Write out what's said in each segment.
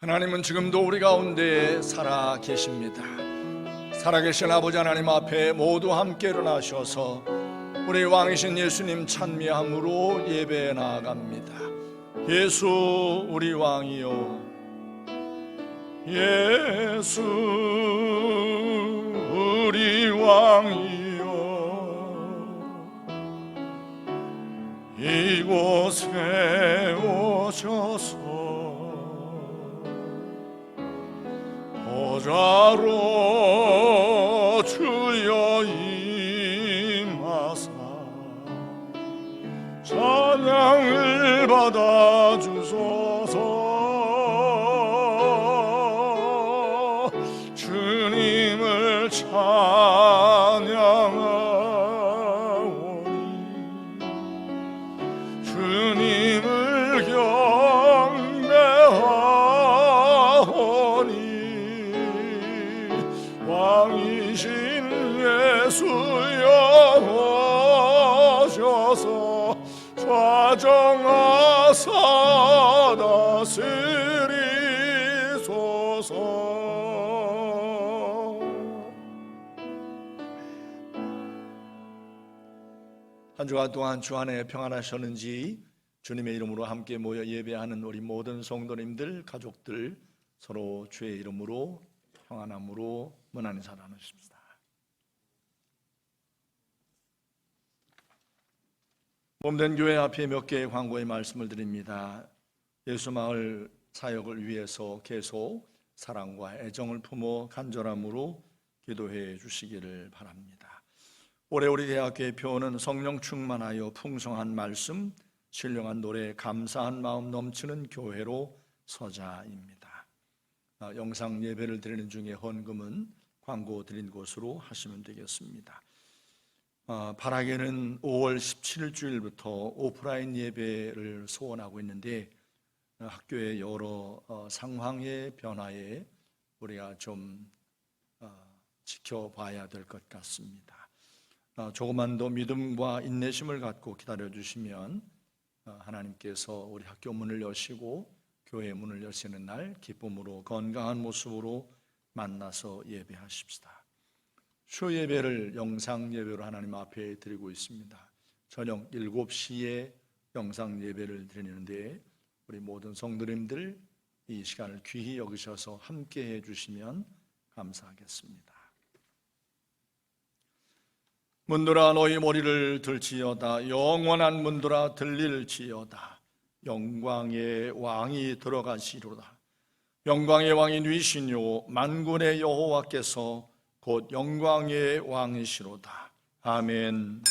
하나님은 지금도 우리 가운데 살아 계십니다. 살아계신 아버지 하나님 앞에 모두 함께 일어나셔서 우리 왕이신 예수님 찬미함으로 예배에 나아갑니다. 예수 우리 왕이여, 예수 우리 왕이여, 이곳에 오셔서 보좌로 주여 임하사 찬양을 받아주소서. 주님을 찬양하오니 주님을 경배하오니 왕이신 예수여 오셔서 좌정하사 다스리소서. 한 주간 동안 주 안에 평안하셨는지 주님의 이름으로 함께 모여 예배하는 우리 모든 성도님들, 가족들 서로 주의 이름으로 평안함으로 무난히 살아나십시다. 몸된 교회 앞에 몇 개의 광고의 말씀을 드립니다. 예수마을 사역을 위해서 계속 사랑과 애정을 품어 간절함으로 기도해 주시기를 바랍니다. 올해 우리 대학교의 표어는 성령 충만하여 풍성한 말씀, 신령한 노래, 감사한 마음 넘치는 교회로 서자입니다. 영상 예배를 드리는 중에 헌금은 광고 드린 곳으로 하시면 되겠습니다. 바라게는 5월 17일 주일부터 오프라인 예배를 소원하고 있는데 학교의 여러 상황의 변화에 우리가 좀 지켜봐야 될 것 같습니다. 조금만 더 믿음과 인내심을 갖고 기다려주시면 하나님께서 우리 학교 문을 여시고 교회 문을 여시는 날 기쁨으로 건강한 모습으로 만나서 예배하십시다. 주 예배를 영상 예배로 하나님 앞에 드리고 있습니다. 저녁 7시에 영상 예배를 드리는데 우리 모든 성도님들 이 시간을 귀히 여기셔서 함께 해주시면 감사하겠습니다. 문들아 너희 머리를 들지어다. 영원한 문들아 들릴지어다. 영광의 왕이 들어가시리로다. 영광의 왕이 누이시뇨 만군의 여호와께서 곧 영광의 왕이시로다. 아멘.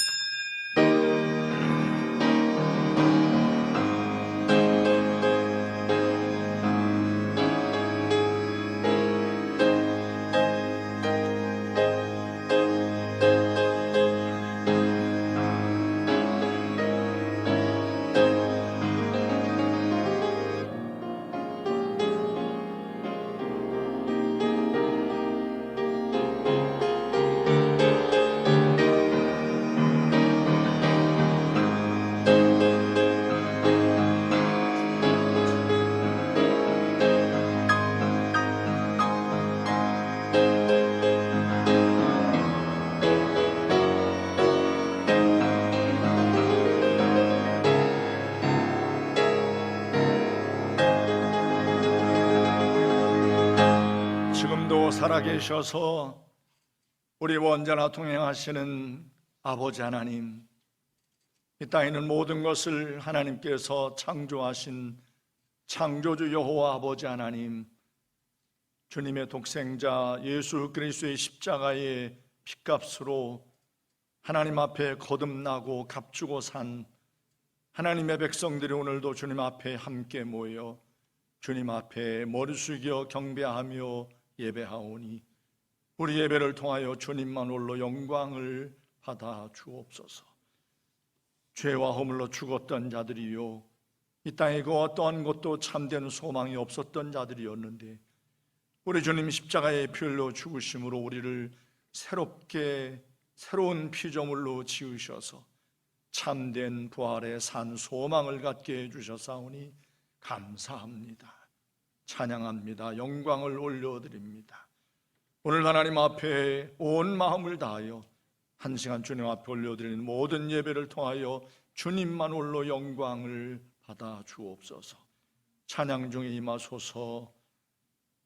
살아계셔서 우리와 언제나 동행하시는 아버지 하나님, 이 땅에 있는 모든 것을 하나님께서 창조하신 창조주 여호와 아버지 하나님, 주님의 독생자 예수 그리스도의 십자가의 핏값으로 하나님 앞에 거듭나고 값주고 산 하나님의 백성들이 오늘도 주님 앞에 함께 모여 주님 앞에 머리 숙여 경배하며 예배하오니 우리 예배를 통하여 주님만 홀로 영광을 받아 주옵소서. 죄와 허물로 죽었던 자들이요 이 땅에 그 어떠한 것도 참된 소망이 없었던 자들이었는데 우리 주님 십자가의 피 흘려 죽으심으로 우리를 새롭게 새로운 피조물로 지으셔서 참된 부활의 산 소망을 갖게 해주셨사오니 감사합니다. 찬양합니다. 영광을 올려드립니다. 오늘 하나님 앞에 온 마음을 다하여 한 시간 주님 앞에 올려드리는 모든 예배를 통하여 주님만 홀로 영광을 받아 주옵소서. 찬양 중에 임하소서.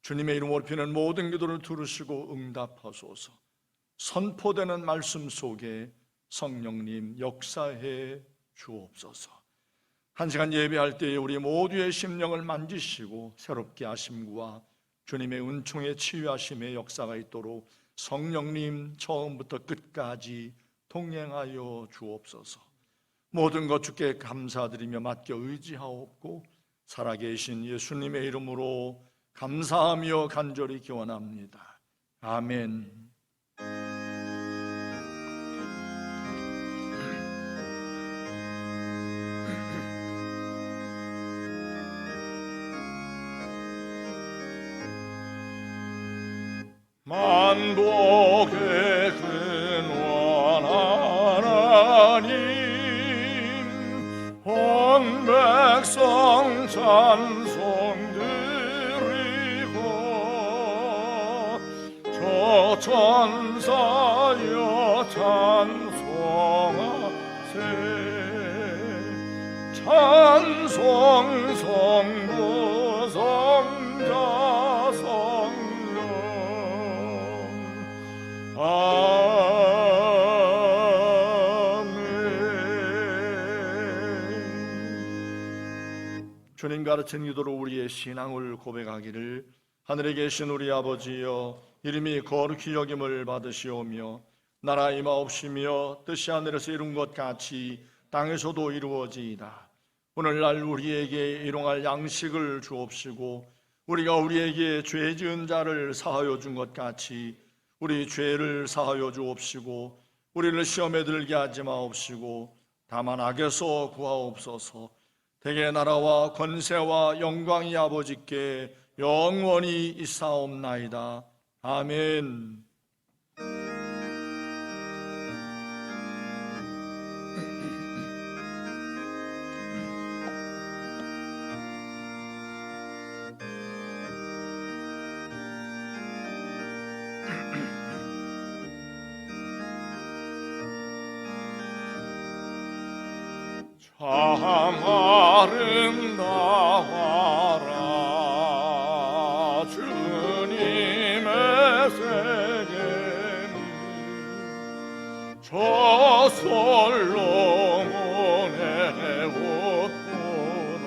주님의 이름으로 피는 모든 기도를 들으시고 응답하소서. 선포되는 말씀 속에 성령님 역사해 주옵소서. 한 시간 예배할 때에 우리 모두의 심령을 만지시고 새롭게 하심과 주님의 은총의 치유하심의 역사가 있도록 성령님 처음부터 끝까지 동행하여 주옵소서. 모든 것 주께 감사드리며 맡겨 의지하옵고 살아계신 예수님의 이름으로 감사하며 간절히 기원합니다. 아멘. 만복의 근원 하나님, 온 백성 찬송 드리고 저 천사여 찬송하세. 찬송 성부 성자 성령 아멘. 주님 가르친 기도로 우리의 신앙을 고백하기를. 하늘에 계신 우리 아버지여, 이름이 거룩히 여김을 받으시오며 나라 임하옵시며 뜻이 하늘에서 이룬 것 같이 땅에서도 이루어지이다. 오늘날 우리에게 일용할 양식을 주옵시고 우리가 우리에게 죄 지은 자를 사하여 준 것 같이 우리 죄를 사하여 주옵시고 우리를 시험에 들게 하지 마옵시고 다만 악에서 구하옵소서. 대개 나라와 권세와 영광이 아버지께 영원히 있사옵나이다. 아멘. 참 아름다워라 주님의 세계는 저 솔로몬의 옷보다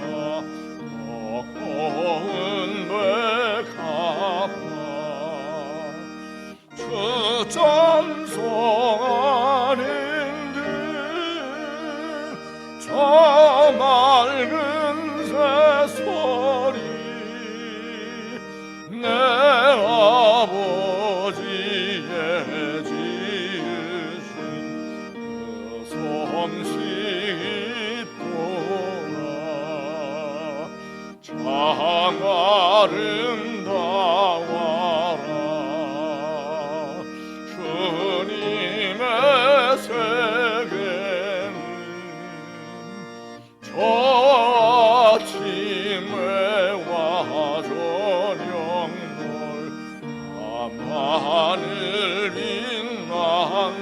더 고운 백합화 주 찬송하는 저 맑은 새소리 내 아버지의 지으신 그 솜씨 있도다. 참 아름다워라 주님의 세계는 아침에와 저녁널 밤하늘 빛나며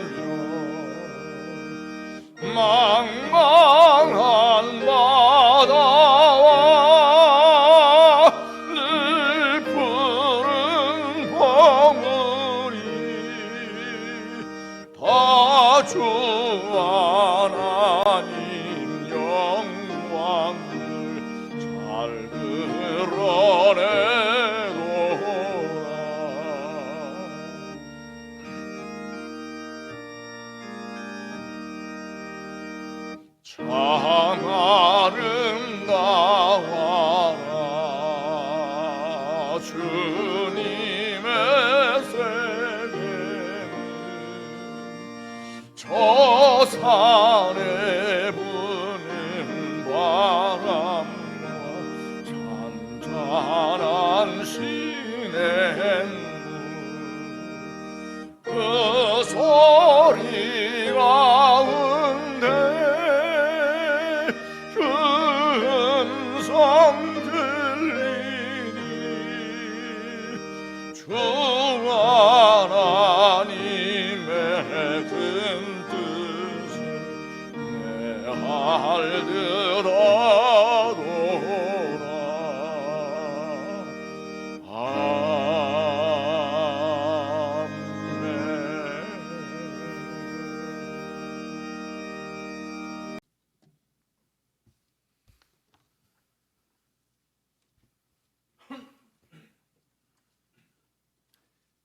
망망한 바다와 늘 푸른 봉우리 다 주 하나님 영광을 잘 드러내도다. 참 아름다워라 주님의 세계는 저 산에 부는 바람과 잔잔한 시냇물 그 소리 가운데 그 음성 들리니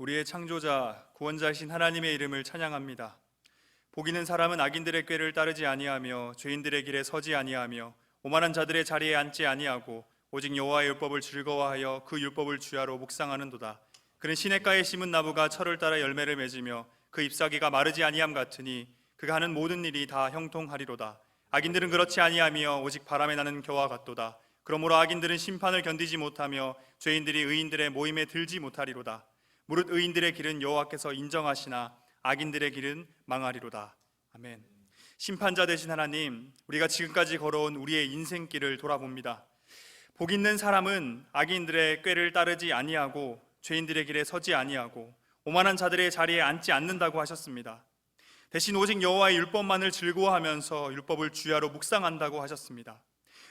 우리의 창조자, 구원자이신 하나님의 이름을 찬양합니다. 복 있는 사람은 악인들의 꾀를 따르지 아니하며 죄인들의 길에 서지 아니하며 오만한 자들의 자리에 앉지 아니하고 오직 여호와의 율법을 즐거워하여 그 율법을 주야로 묵상하는도다. 그는 시냇가에 심은 나무가 철을 따라 열매를 맺으며 그 잎사귀가 마르지 아니함 같으니 그가 하는 모든 일이 다 형통하리로다. 악인들은 그렇지 아니하며 오직 바람에 나는 겨와 같도다. 그러므로 악인들은 심판을 견디지 못하며 죄인들이 의인들의 모임에 들지 못하리로다. 무릇 의인들의 길은 여호와께서 인정하시나 악인들의 길은 망하리로다. 아멘. 심판자 되신 하나님, 우리가 지금까지 걸어온 우리의 인생길을 돌아봅니다. 복 있는 사람은 악인들의 꾀를 따르지 아니하고 죄인들의 길에 서지 아니하고 오만한 자들의 자리에 앉지 않는다고 하셨습니다. 대신 오직 여호와의 율법만을 즐거워하면서 율법을 주야로 묵상한다고 하셨습니다.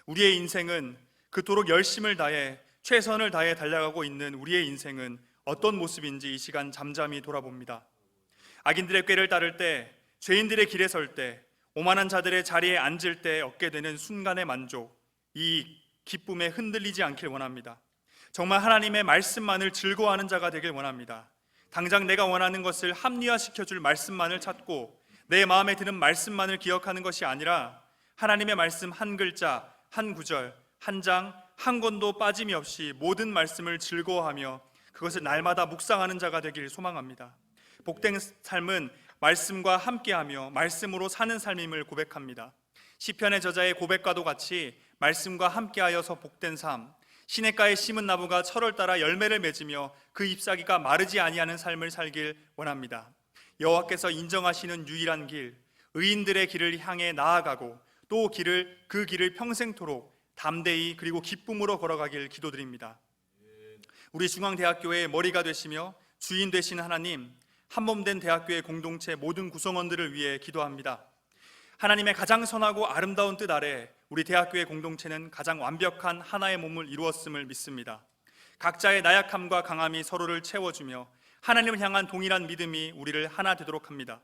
우리의 인생은 그토록 열심을 다해 최선을 다해 달려가고 있는 우리의 인생은 어떤 모습인지 이 시간 잠잠히 돌아봅니다. 악인들의 꾀를 따를 때, 죄인들의 길에 설 때, 오만한 자들의 자리에 앉을 때 얻게 되는 순간의 만족, 이 기쁨에 흔들리지 않길 원합니다. 정말 하나님의 말씀만을 즐거워하는 자가 되길 원합니다. 당장 내가 원하는 것을 합리화시켜줄 말씀만을 찾고 내 마음에 드는 말씀만을 기억하는 것이 아니라 하나님의 말씀 한 글자, 한 구절, 한 장, 한 권도 빠짐이 없이 모든 말씀을 즐거워하며 그것을 날마다 묵상하는 자가 되길 소망합니다. 복된 삶은 말씀과 함께하며 말씀으로 사는 삶임을 고백합니다. 시편의 저자의 고백과도 같이 말씀과 함께하여서 복된 삶, 시냇가에 심은 나무가 철을 따라 열매를 맺으며 그 잎사귀가 마르지 아니하는 삶을 살길 원합니다. 여호와께서 인정하시는 유일한 길, 의인들의 길을 향해 나아가고 또 그 길을 평생토록 담대히 그리고 기쁨으로 걸어가길 기도드립니다. 우리 중앙대학교의 머리가 되시며 주인 되신 하나님, 한몸된 대학교의 공동체 모든 구성원들을 위해 기도합니다. 하나님의 가장 선하고 아름다운 뜻 아래 우리 대학교의 공동체는 가장 완벽한 하나의 몸을 이루었음을 믿습니다. 각자의 나약함과 강함이 서로를 채워주며 하나님을 향한 동일한 믿음이 우리를 하나 되도록 합니다.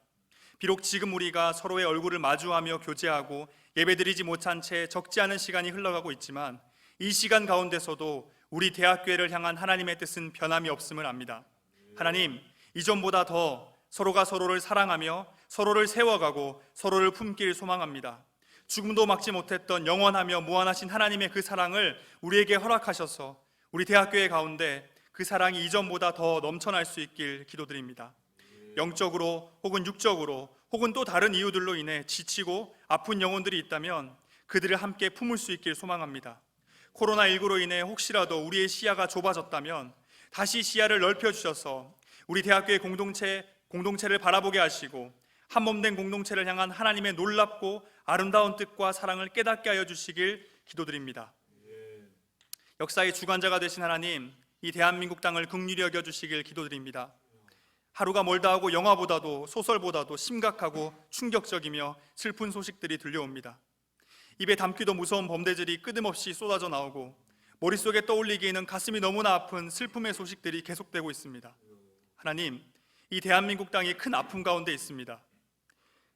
비록 지금 우리가 서로의 얼굴을 마주하며 교제하고 예배드리지 못한 채 적지 않은 시간이 흘러가고 있지만 이 시간 가운데서도 우리 대학교회를 향한 하나님의 뜻은 변함이 없음을 압니다. 하나님, 이전보다 더 서로가 서로를 사랑하며 서로를 세워가고 서로를 품길 소망합니다. 죽음도 막지 못했던 영원하며 무한하신 하나님의 그 사랑을 우리에게 허락하셔서 우리 대학교회 가운데 그 사랑이 이전보다 더 넘쳐날 수 있길 기도드립니다. 영적으로 혹은 육적으로 혹은 또 다른 이유들로 인해 지치고 아픈 영혼들이 있다면 그들을 함께 품을 수 있길 소망합니다. 코로나19로 인해 혹시라도 우리의 시야가 좁아졌다면 다시 시야를 넓혀주셔서 우리 대학교의 공동체를 바라보게 하시고 한몸된 공동체를 향한 하나님의 놀랍고 아름다운 뜻과 사랑을 깨닫게 하여 주시길 기도드립니다. 역사의 주관자가 되신 하나님, 이 대한민국 땅을 긍휼히 여겨 주시길 기도드립니다. 하루가 멀다 하고 영화보다도 소설보다도 심각하고 충격적이며 슬픈 소식들이 들려옵니다. 입에 담기도 무서운 범죄들이 끊임없이 쏟아져 나오고 머릿속에 떠올리기에는 가슴이 너무나 아픈 슬픔의 소식들이 계속되고 있습니다. 하나님, 이 대한민국 땅이 큰 아픔 가운데 있습니다.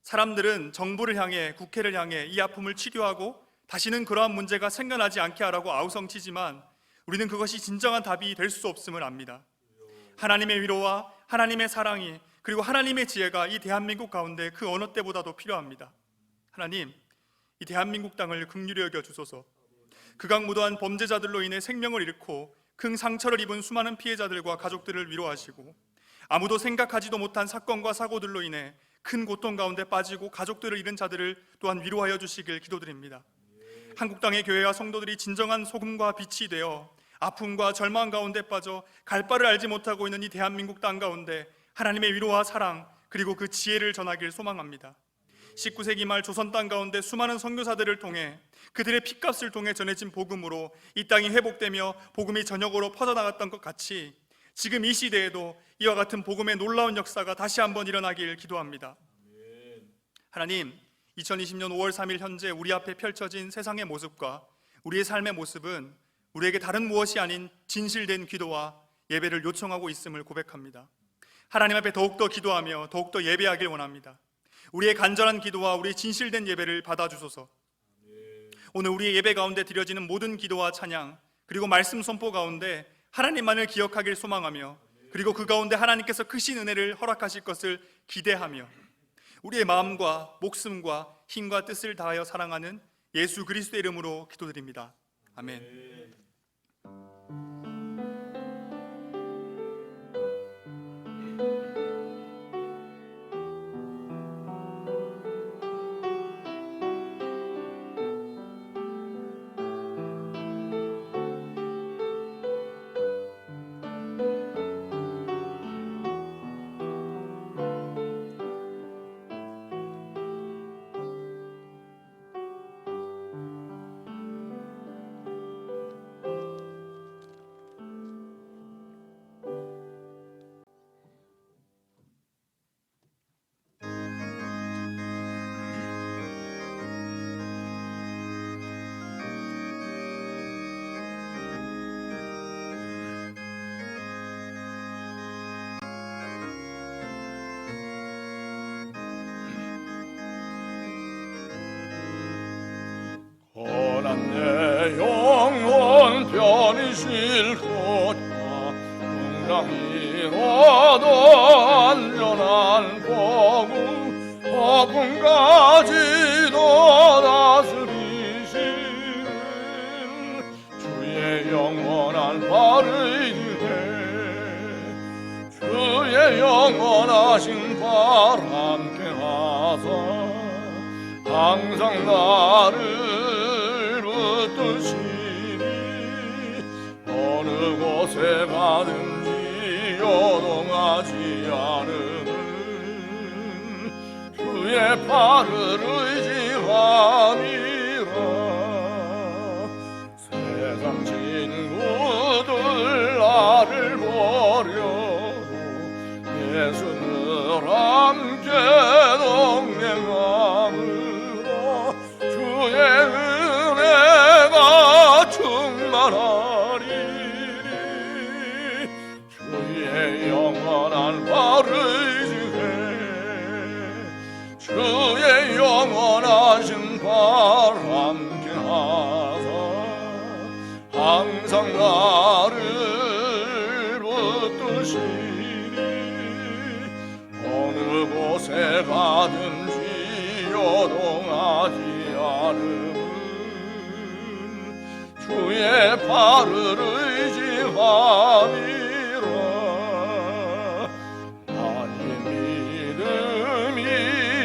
사람들은 정부를 향해, 국회를 향해 이 아픔을 치료하고 다시는 그러한 문제가 생겨나지 않게 하라고 아우성치지만 우리는 그것이 진정한 답이 될 수 없음을 압니다. 하나님의 위로와 하나님의 사랑이 그리고 하나님의 지혜가 이 대한민국 가운데 그 어느 때보다도 필요합니다. 하나님, 이 대한민국 땅을 긍휼히 여겨 주소서. 극악무도한 범죄자들로 인해 생명을 잃고 큰 상처를 입은 수많은 피해자들과 가족들을 위로하시고 아무도 생각하지도 못한 사건과 사고들로 인해 큰 고통 가운데 빠지고 가족들을 잃은 자들을 또한 위로하여 주시길 기도드립니다. 한국 땅의 교회와 성도들이 진정한 소금과 빛이 되어 아픔과 절망 가운데 빠져 갈 바를 알지 못하고 있는 이 대한민국 땅 가운데 하나님의 위로와 사랑 그리고 그 지혜를 전하길 소망합니다. 19세기 말 조선 땅 가운데 수많은 선교사들을 통해 그들의 핏값을 통해 전해진 복음으로 이 땅이 회복되며 복음이 전역으로 퍼져나갔던 것 같이 지금 이 시대에도 이와 같은 복음의 놀라운 역사가 다시 한번 일어나길 기도합니다. 하나님, 2020년 5월 3일 현재 우리 앞에 펼쳐진 세상의 모습과 우리의 삶의 모습은 우리에게 다른 무엇이 아닌 진실된 기도와 예배를 요청하고 있음을 고백합니다. 하나님 앞에 더욱더 기도하며 더욱더 예배하길 원합니다. 우리의 간절한 기도와 우리의 진실된 예배를 받아주소서. 오늘 우리의 예배 가운데 드려지는 모든 기도와 찬양 그리고 말씀 선포 가운데 하나님만을 기억하길 소망하며 그리고 그 가운데 하나님께서 크신 은혜를 허락하실 것을 기대하며 우리의 마음과 목숨과 힘과 뜻을 다하여 사랑하는 예수 그리스도의 이름으로 기도드립니다. 아멘. 고난 내 영혼 편히 쉴곳과 풍랑이로도 안전한 고구 허풍까지도 다스리시는 주의 영원한 발의 뒤에 주의 영원하신 발 함께 하사 항상 나를 붙드시니 어느 곳에 가든지 요동하지 않으는 주의 팔을 의지함이라. 세상 친구들 나를 보려도 예수는 함께 동행함으로 주의 은혜가 충만하리니 주의 영원한 발을 지해 주의 영원하신 발 함께 하사 항상 나를 붙드시니 어느 곳에 가든지 요동하지 않음은 주의 발을 의지함이라. 만일 믿음이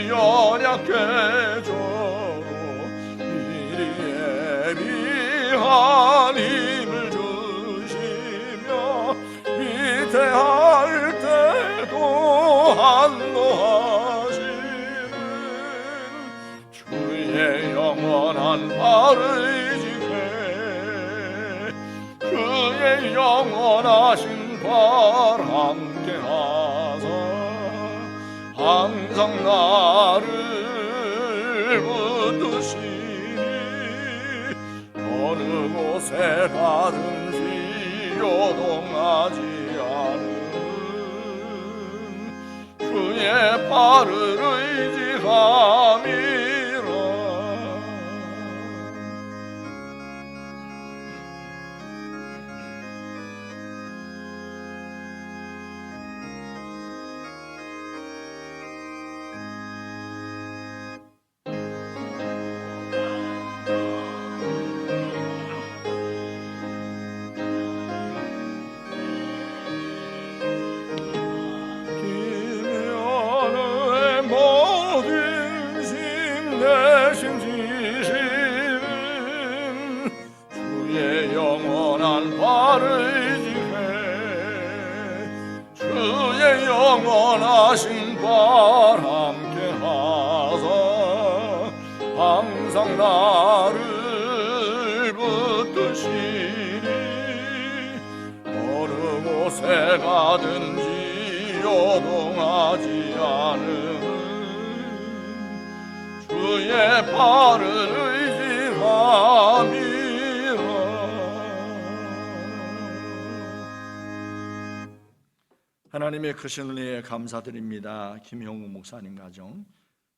연약해져도 미리 예비한 힘을 주시며 위태할 때도 한도하시는 주의 영원한 발을 지해 주의 영원하신 발 함께 하사 항상 나를 붙드시니 어느 곳에 가든지 요동하지 않은 주의 발을 의지함이라. 기면의 모든 심 대신 지시는 주의 영원한 발을 지해 주의 영원하신 발 함께 하사 항상 나를 붙드시니 어느 곳에 가든지 요동하지 않음은 주의 발을 의지함이라. 하나님의 크신 은혜에 감사드립니다. 김형우 목사님 가정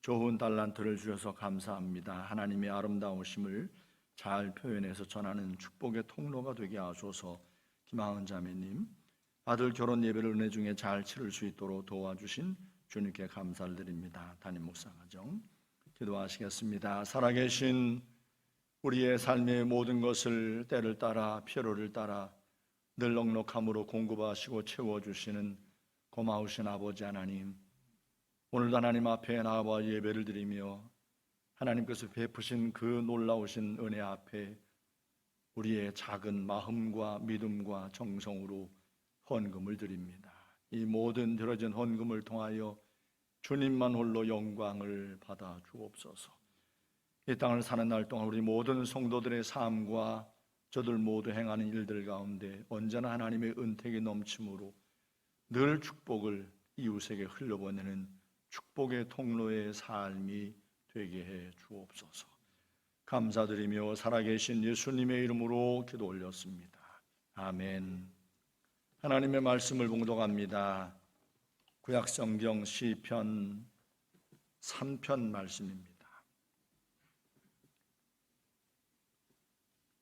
좋은 달란트를 주셔서 감사합니다. 하나님의 아름다우심을 잘 표현해서 전하는 축복의 통로가 되게 하소서. 김하은 자매님, 아들 결혼 예배를 은혜 중에 잘 치를 수 있도록 도와주신 주님께 감사를 드립니다. 담임 목사 가정 기도하시겠습니다. 살아계신 우리의 삶의 모든 것을 때를 따라 필요를 따라 늘 넉넉함으로 공급하시고 채워주시는 고마우신 아버지 하나님, 오늘도 하나님 앞에 나와 예배를 드리며 하나님께서 베푸신 그 놀라우신 은혜 앞에 우리의 작은 마음과 믿음과 정성으로 헌금을 드립니다. 이 모든 들어진 헌금을 통하여 주님만 홀로 영광을 받아 주옵소서. 이 땅을 사는 날 동안 우리 모든 성도들의 삶과 저들 모두 행하는 일들 가운데 언제나 하나님의 은택이 넘침으로 늘 축복을 이웃에게 흘려보내는 축복의 통로의 삶이 되게 해 주옵소서. 감사드리며 살아계신 예수님의 이름으로 기도 올렸습니다. 아멘. 하나님의 말씀을 봉독합니다. 구약성경 시편 3편 말씀입니다.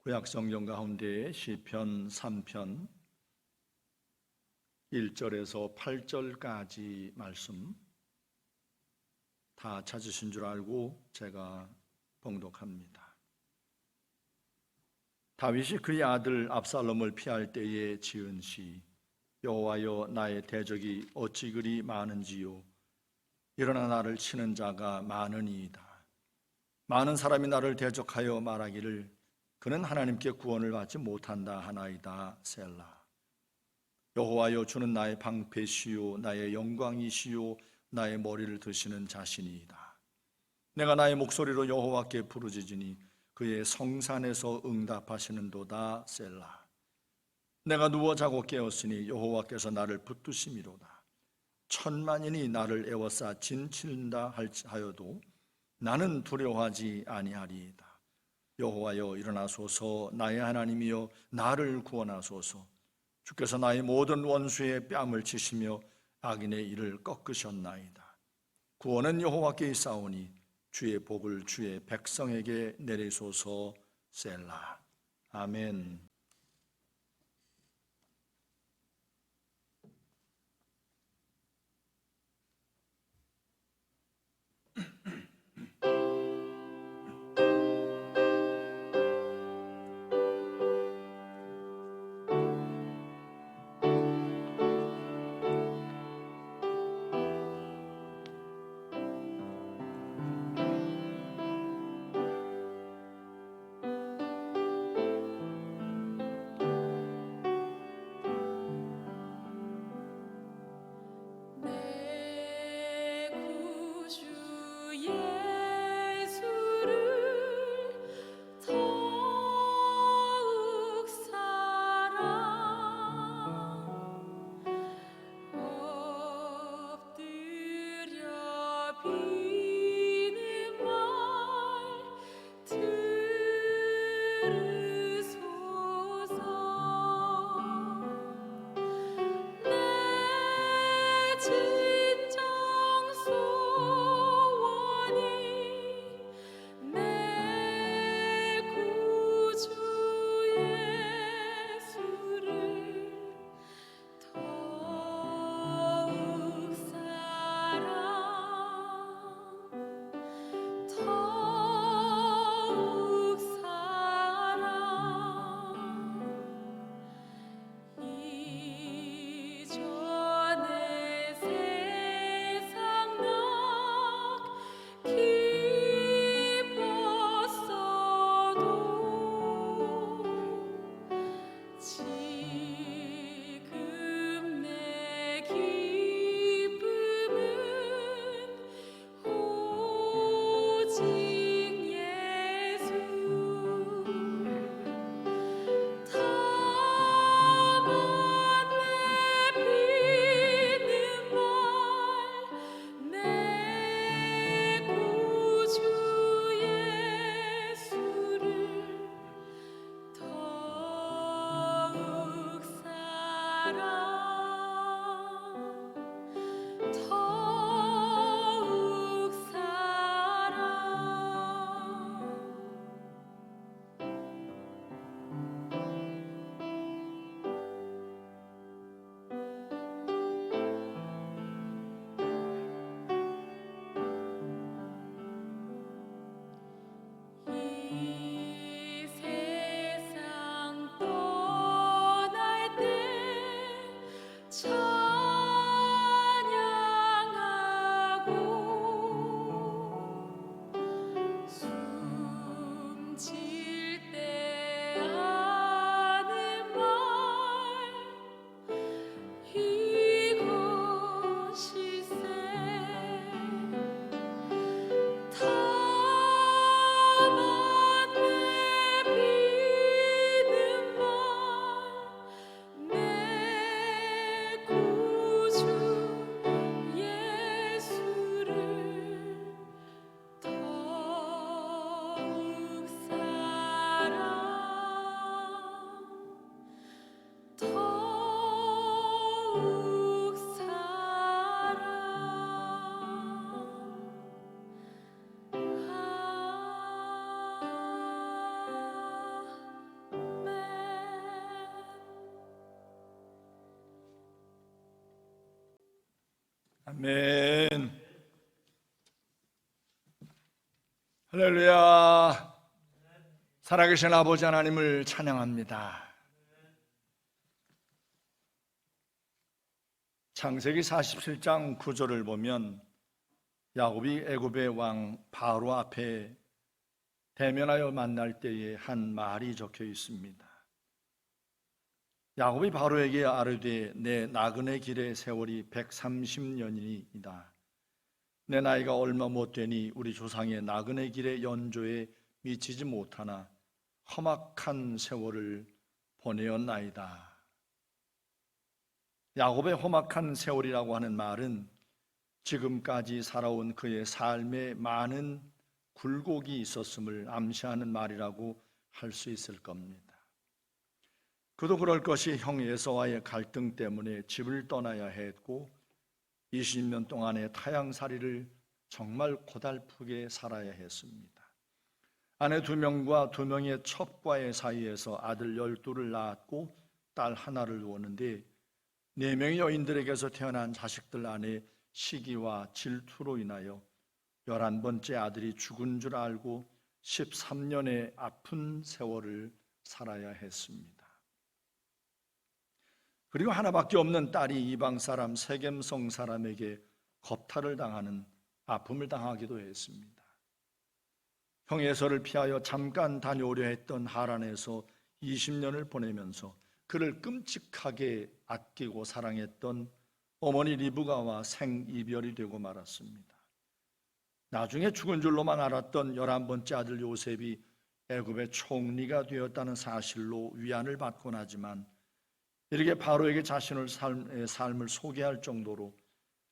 구약성경 가운데 시편 3편 1절에서 8절까지 말씀 다 찾으신 줄 알고 제가 봉독합니다. 다윗이 그의 아들 압살롬을 피할 때에 지은 시. 여호와여, 나의 대적이 어찌 그리 많은지요. 일어나 나를 치는 자가 많으니이다. 많은 사람이 나를 대적하여 말하기를 그는 하나님께 구원을 받지 못한다 하나이다. 셀라. 여호와여, 주는 나의 방패시요 나의 영광이시요 나의 머리를 드시는 자신이이다. 내가 나의 목소리로 여호와께 부르짖으니 그의 성산에서 응답하시는도다. 셀라. 내가 누워 자고 깨었으니 여호와께서 나를 붙드심이로다. 천만인이 나를 에워싸 진친다 하여도 나는 두려워하지 아니하리이다. 여호와여, 일어나소서. 나의 하나님이여, 나를 구원하소서. 주께서 나의 모든 원수의 뺨을 치시며 악인의 일을 꺾으셨나이다. 구원은 여호와께 있사오니 주의 복을 주의 백성에게 내리소서. 셀라. 아멘. 아멘. 할렐루야. 살아계신 아버지 하나님을 찬양합니다. 창세기 47장 9절을 보면 야곱이 애굽의 왕 바로 앞에 대면하여 만날 때에 한 말이 적혀 있습니다. 야곱이 바로에게 아뢰되 내 나그네 길의 세월이 130년이니이다. 내 나이가 얼마 못 되니 우리 조상의 나그네 길의 연조에 미치지 못하나 험악한 세월을 보내었나이다. 야곱의 험악한 세월이라고 하는 말은 지금까지 살아온 그의 삶에 많은 굴곡이 있었음을 암시하는 말이라고 할 수 있을 겁니다. 그도 그럴 것이 형 에서와의 갈등 때문에 집을 떠나야 했고 20년 동안의 타향살이를 정말 고달프게 살아야 했습니다. 아내 2명과 2명의 첩과의 사이에서 아들 12를 낳았고 딸 하나를 두었는데 4명의 여인들에게서 태어난 자식들 안에 시기와 질투로 인하여 11번째 아들이 죽은 줄 알고 13년의 아픈 세월을 살아야 했습니다. 그리고 하나밖에 없는 딸이 이방 사람 세겜성 사람에게 겁탈을 당하는 아픔을 당하기도 했습니다. 형 에서를 피하여 잠깐 다녀오려 했던 하란에서 20년을 보내면서 그를 끔찍하게 아끼고 사랑했던 어머니 리브가와 생이별이 되고 말았습니다. 나중에 죽은 줄로만 알았던 11번째 아들 요셉이 애굽의 총리가 되었다는 사실로 위안을 받곤 하지만 이렇게 바로에게 자신의 삶을 소개할 정도로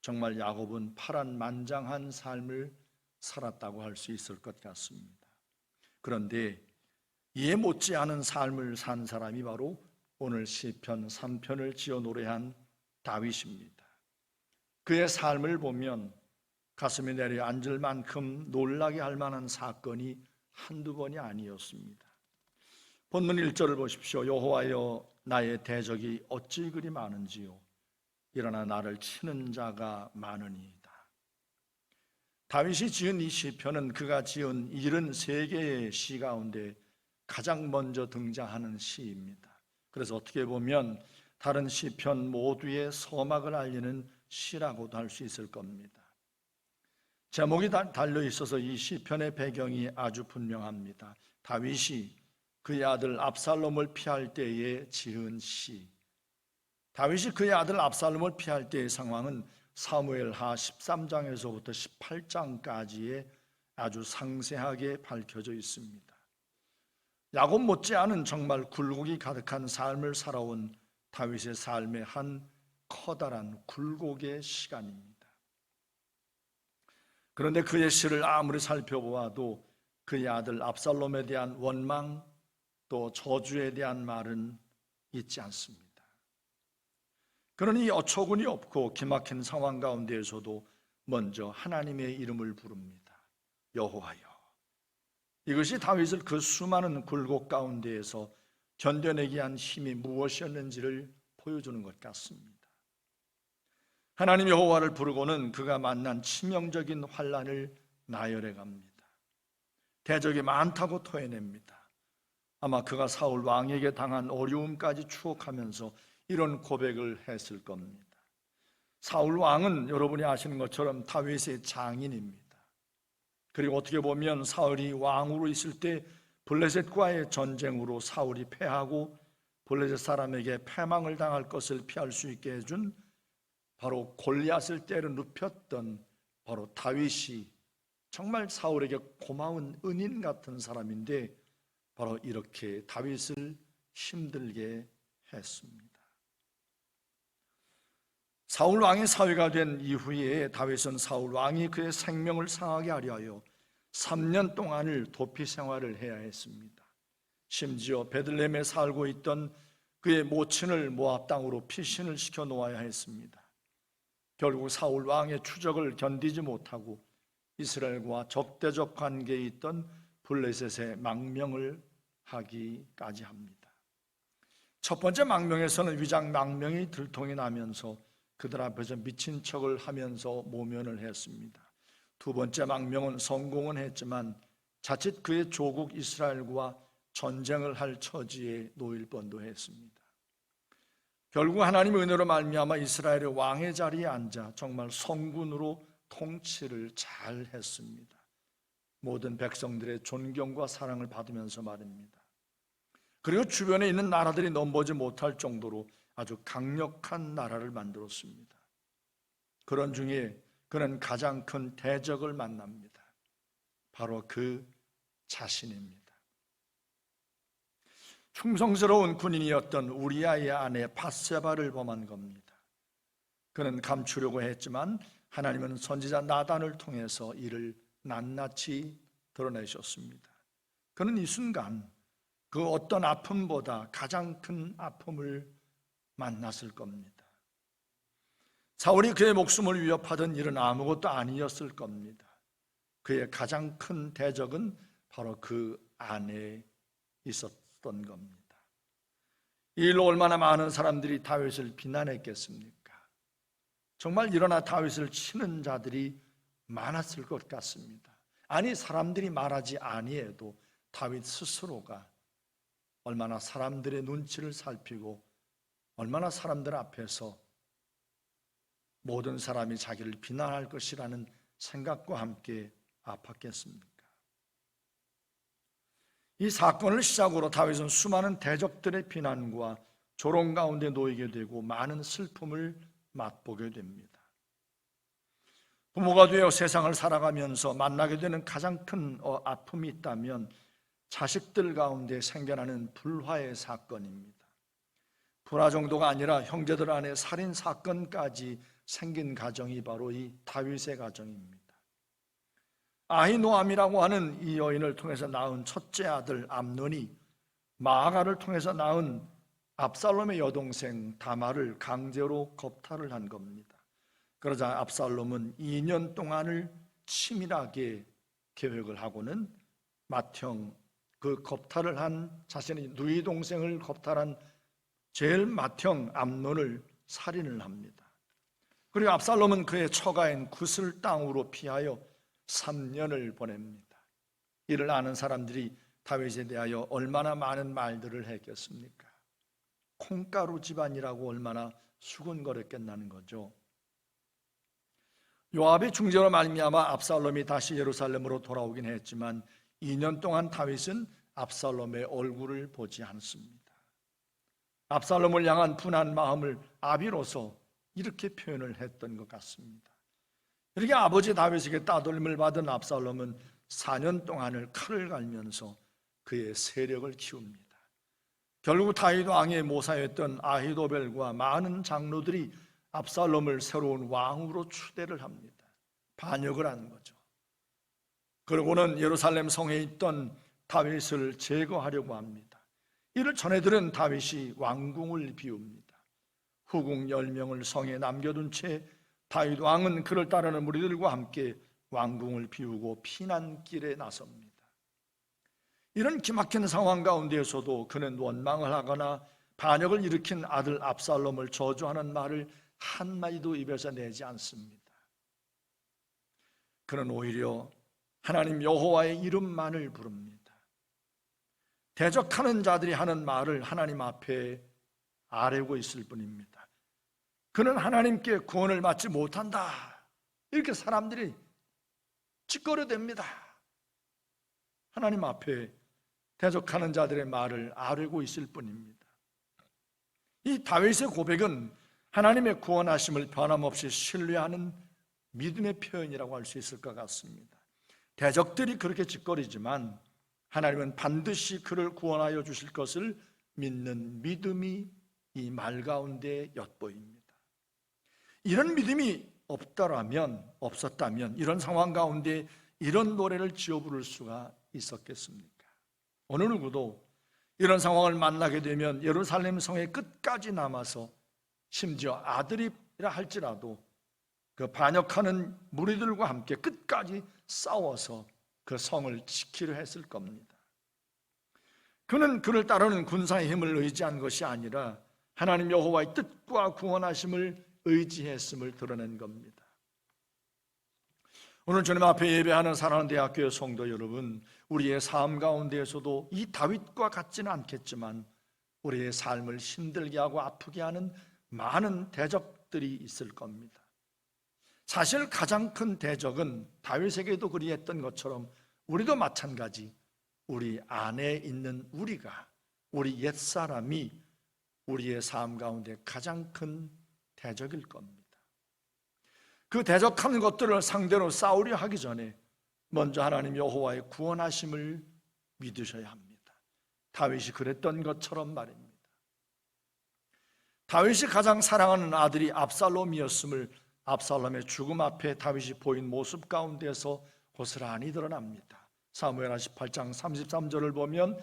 정말 야곱은 파란만장한 삶을 살았다고 할 수 있을 것 같습니다. 그런데 이에 못지않은 삶을 산 사람이 바로 오늘 시편 3편을 지어 노래한 다윗입니다. 그의 삶을 보면 가슴이 내려앉을 만큼 놀라게 할 만한 사건이 한두 번이 아니었습니다. 본문 1절을 보십시오. 여호와여 나의 대적이 어찌 그리 많은지요 일어나 나를 치는 자가 많으니이다. 다윗이 지은 이 시편은 그가 지은 73개의 시 가운데 가장 먼저 등장하는 시입니다. 그래서 어떻게 보면 다른 시편 모두의 서막을 알리는 시라고도 할 수 있을 겁니다. 제목이 달려 있어서 이 시편의 배경이 아주 분명합니다. 다윗이 그의 아들 압살롬을 피할 때에 지은 시. 다윗이 그의 아들 압살롬을 피할 때의 상황은 사무엘하 13장에서부터 18장까지의 아주 상세하게 밝혀져 있습니다. 야곱 못지않은 정말 굴곡이 가득한 삶을 살아온 다윗의 삶의 한 커다란 굴곡의 시간입니다. 그런데 그의 시를 아무리 살펴보아도 그의 아들 압살롬에 대한 원망 또 저주에 대한 말은 있지 않습니다. 그러니 어처구니 없고 기막힌 상황 가운데에서도 먼저 하나님의 이름을 부릅니다. 여호와여. 이것이 다윗을 그 수많은 굴곡 가운데에서 견뎌내게 한 힘이 무엇이었는지를 보여주는 것 같습니다. 하나님 여호와를 부르고는 그가 만난 치명적인 환난을 나열해 갑니다. 대적이 많다고 토해냅니다. 아마 그가 사울 왕에게 당한 어려움까지 추억하면서 이런 고백을 했을 겁니다. 사울 왕은 여러분이 아시는 것처럼 다윗의 장인입니다. 그리고 어떻게 보면 사울이 왕으로 있을 때 블레셋과의 전쟁으로 사울이 패하고 블레셋 사람에게 패망을 당할 것을 피할 수 있게 해준 바로 골리앗을 때려 눕혔던 바로 다윗이 정말 사울에게 고마운 은인 같은 사람인데 바로 이렇게 다윗을 힘들게 했습니다. 사울 왕이 사위가 된 이후에 다윗은 사울 왕이 그의 생명을 상하게 하려 하여 3년 동안을 도피 생활을 해야 했습니다. 심지어 베들레헴에 살고 있던 그의 모친을 모압 땅으로 피신을 시켜 놓아야 했습니다. 결국 사울 왕의 추적을 견디지 못하고 이스라엘과 적대적 관계에 있던 블레셋에 망명을 하기까지 합니다. 첫 번째 망명에서는 위장 망명이 들통이 나면서 그들 앞에서 미친 척을 하면서 모면을 했습니다. 두 번째 망명은 성공은 했지만 자칫 그의 조국 이스라엘과 전쟁을 할 처지에 놓일 뻔도 했습니다. 결국 하나님의 은혜로 말미암아 이스라엘의 왕의 자리에 앉아 정말 성군으로 통치를 잘 했습니다. 모든 백성들의 존경과 사랑을 받으면서 말입니다. 그리고 주변에 있는 나라들이 넘보지 못할 정도로 아주 강력한 나라를 만들었습니다. 그런 중에 그는 가장 큰 대적을 만납니다. 바로 그 자신입니다. 충성스러운 군인이었던 우리아의 아내 밧세바를 범한 겁니다. 그는 감추려고 했지만 하나님은 선지자 나단을 통해서 이를 낱낱이 드러내셨습니다. 그는 이 순간 그 어떤 아픔보다 가장 큰 아픔을 만났을 겁니다. 사울이 그의 목숨을 위협하던 일은 아무것도 아니었을 겁니다. 그의 가장 큰 대적은 바로 그 안에 있었던 겁니다. 이 일로 얼마나 많은 사람들이 다윗을 비난했겠습니까? 정말 일어나 다윗을 치는 자들이 많았을 것 같습니다. 아니, 사람들이 말하지 아니해도 다윗 스스로가 얼마나 사람들의 눈치를 살피고 얼마나 사람들 앞에서 모든 사람이 자기를 비난할 것이라는 생각과 함께 아팠겠습니까? 이 사건을 시작으로 다윗은 수많은 대적들의 비난과 조롱 가운데 놓이게 되고 많은 슬픔을 맛보게 됩니다. 부모가 되어 세상을 살아가면서 만나게 되는 가장 큰 아픔이 있다면 자식들 가운데 생겨나는 불화의 사건입니다. 불화 정도가 아니라 형제들 안에 살인 사건까지 생긴 가정이 바로 이 다윗의 가정입니다. 아히노암이라고 하는 이 여인을 통해서 낳은 첫째 아들 암논이 마아가를 통해서 낳은 압살롬의 여동생 다말을 강제로 겁탈을 한 겁니다. 그러자 압살롬은 2년 동안을 치밀하게 계획을 하고는 맏형 그 겁탈을 한 자신의 누이 동생을 겁탈한 제일 맏형 암논을 살인을 합니다. 그리고 압살롬은 그의 처가인 굿을 땅으로 피하여 3년을 보냅니다. 이를 아는 사람들이 다윗에 대하여 얼마나 많은 말들을 했겠습니까? 콩가루 집안이라고 얼마나 수군거렸겠다는 거죠. 요압의 중재로 말미암아 압살롬이 다시 예루살렘으로 돌아오긴 했지만 2년 동안 다윗은 압살롬의 얼굴을 보지 않습니다. 압살롬을 향한 분한 마음을 아비로서 이렇게 표현을 했던 것 같습니다. 이렇게 아버지 다윗에게 따돌림을 받은 압살롬은 4년 동안을 칼을 갈면서 그의 세력을 키웁니다. 결국 다윗 왕의 모사였던 아히도벨과 많은 장로들이 압살롬을 새로운 왕으로 추대를 합니다. 반역을 하는 거죠. 그러고는 예루살렘 성에 있던 다윗을 제거하려고 합니다. 이를 전해들은 다윗이 왕궁을 비웁니다. 후궁 10명을 성에 남겨둔 채 다윗 왕은 그를 따르는 무리들과 함께 왕궁을 비우고 피난길에 나섭니다. 이런 기막힌 상황 가운데에서도 그는 원망을 하거나 반역을 일으킨 아들 압살롬을 저주하는 말을 한마디도 입에서 내지 않습니다. 그는 오히려 하나님 여호와의 이름만을 부릅니다. 대적하는 자들이 하는 말을 하나님 앞에 아뢰고 있을 뿐입니다. 그는 하나님께 구원을 받지 못한다, 이렇게 사람들이 찌꺼려댑니다. 하나님 앞에 대적하는 자들의 말을 아뢰고 있을 뿐입니다. 이 다윗의 고백은 하나님의 구원하심을 변함없이 신뢰하는 믿음의 표현이라고 할 수 있을 것 같습니다. 대적들이 그렇게 짓거리지만 하나님은 반드시 그를 구원하여 주실 것을 믿는 믿음이 이 말 가운데 엿보입니다. 이런 믿음이 없었다면 이런 상황 가운데 이런 노래를 지어 부를 수가 있었겠습니까? 어느 누구도 이런 상황을 만나게 되면 예루살렘 성의 끝까지 남아서 심지어 아들이라 할지라도 그 반역하는 무리들과 함께 끝까지 싸워서 그 성을 지키려 했을 겁니다. 그는 그를 따르는 군사의 힘을 의지한 것이 아니라 하나님 여호와의 뜻과 구원하심을 의지했음을 드러낸 겁니다. 오늘 주님 앞에 예배하는 사랑하는 대학교의 성도 여러분, 우리의 삶 가운데에서도 이 다윗과 같지는 않겠지만 우리의 삶을 힘들게 하고 아프게 하는 많은 대적들이 있을 겁니다. 사실 가장 큰 대적은 다윗에게도 그리했던 것처럼 우리도 마찬가지, 우리 안에 있는 우리가, 우리 옛사람이 우리의 삶 가운데 가장 큰 대적일 겁니다. 그 대적하는 것들을 상대로 싸우려 하기 전에 먼저 하나님 여호와의 구원하심을 믿으셔야 합니다. 다윗이 그랬던 것처럼 말입니다. 다윗이 가장 사랑하는 아들이 압살롬이었음을 압살롬의 죽음 앞에 다윗이 보인 모습 가운데서 고스란히 드러납니다. 사무엘하 18장 33절을 보면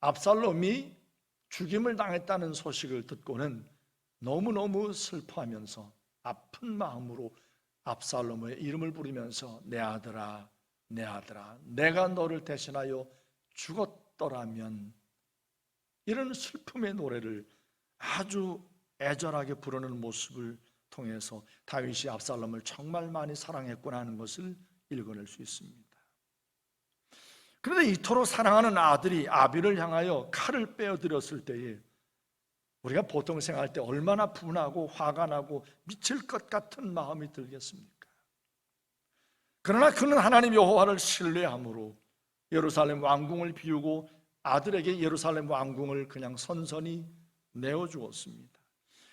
압살롬이 죽임을 당했다는 소식을 듣고는 너무너무 슬퍼하면서 아픈 마음으로 압살롬의 이름을 부르면서 내 아들아, 내 아들아, 내가 너를 대신하여 죽었더라면, 이런 슬픔의 노래를 아주 애절하게 부르는 모습을 통해서 다윗이 압살롬을 정말 많이 사랑했구나 하는 것을 읽어낼 수 있습니다. 그런데 이토록 사랑하는 아들이 아비를 향하여 칼을 빼어들였을 때에 우리가 보통 생각할 때 얼마나 분하고 화가 나고 미칠 것 같은 마음이 들겠습니까? 그러나 그는 하나님 여호와를 신뢰함으로 예루살렘 왕궁을 비우고 아들에게 예루살렘 왕궁을 그냥 선선히 내어주었습니다.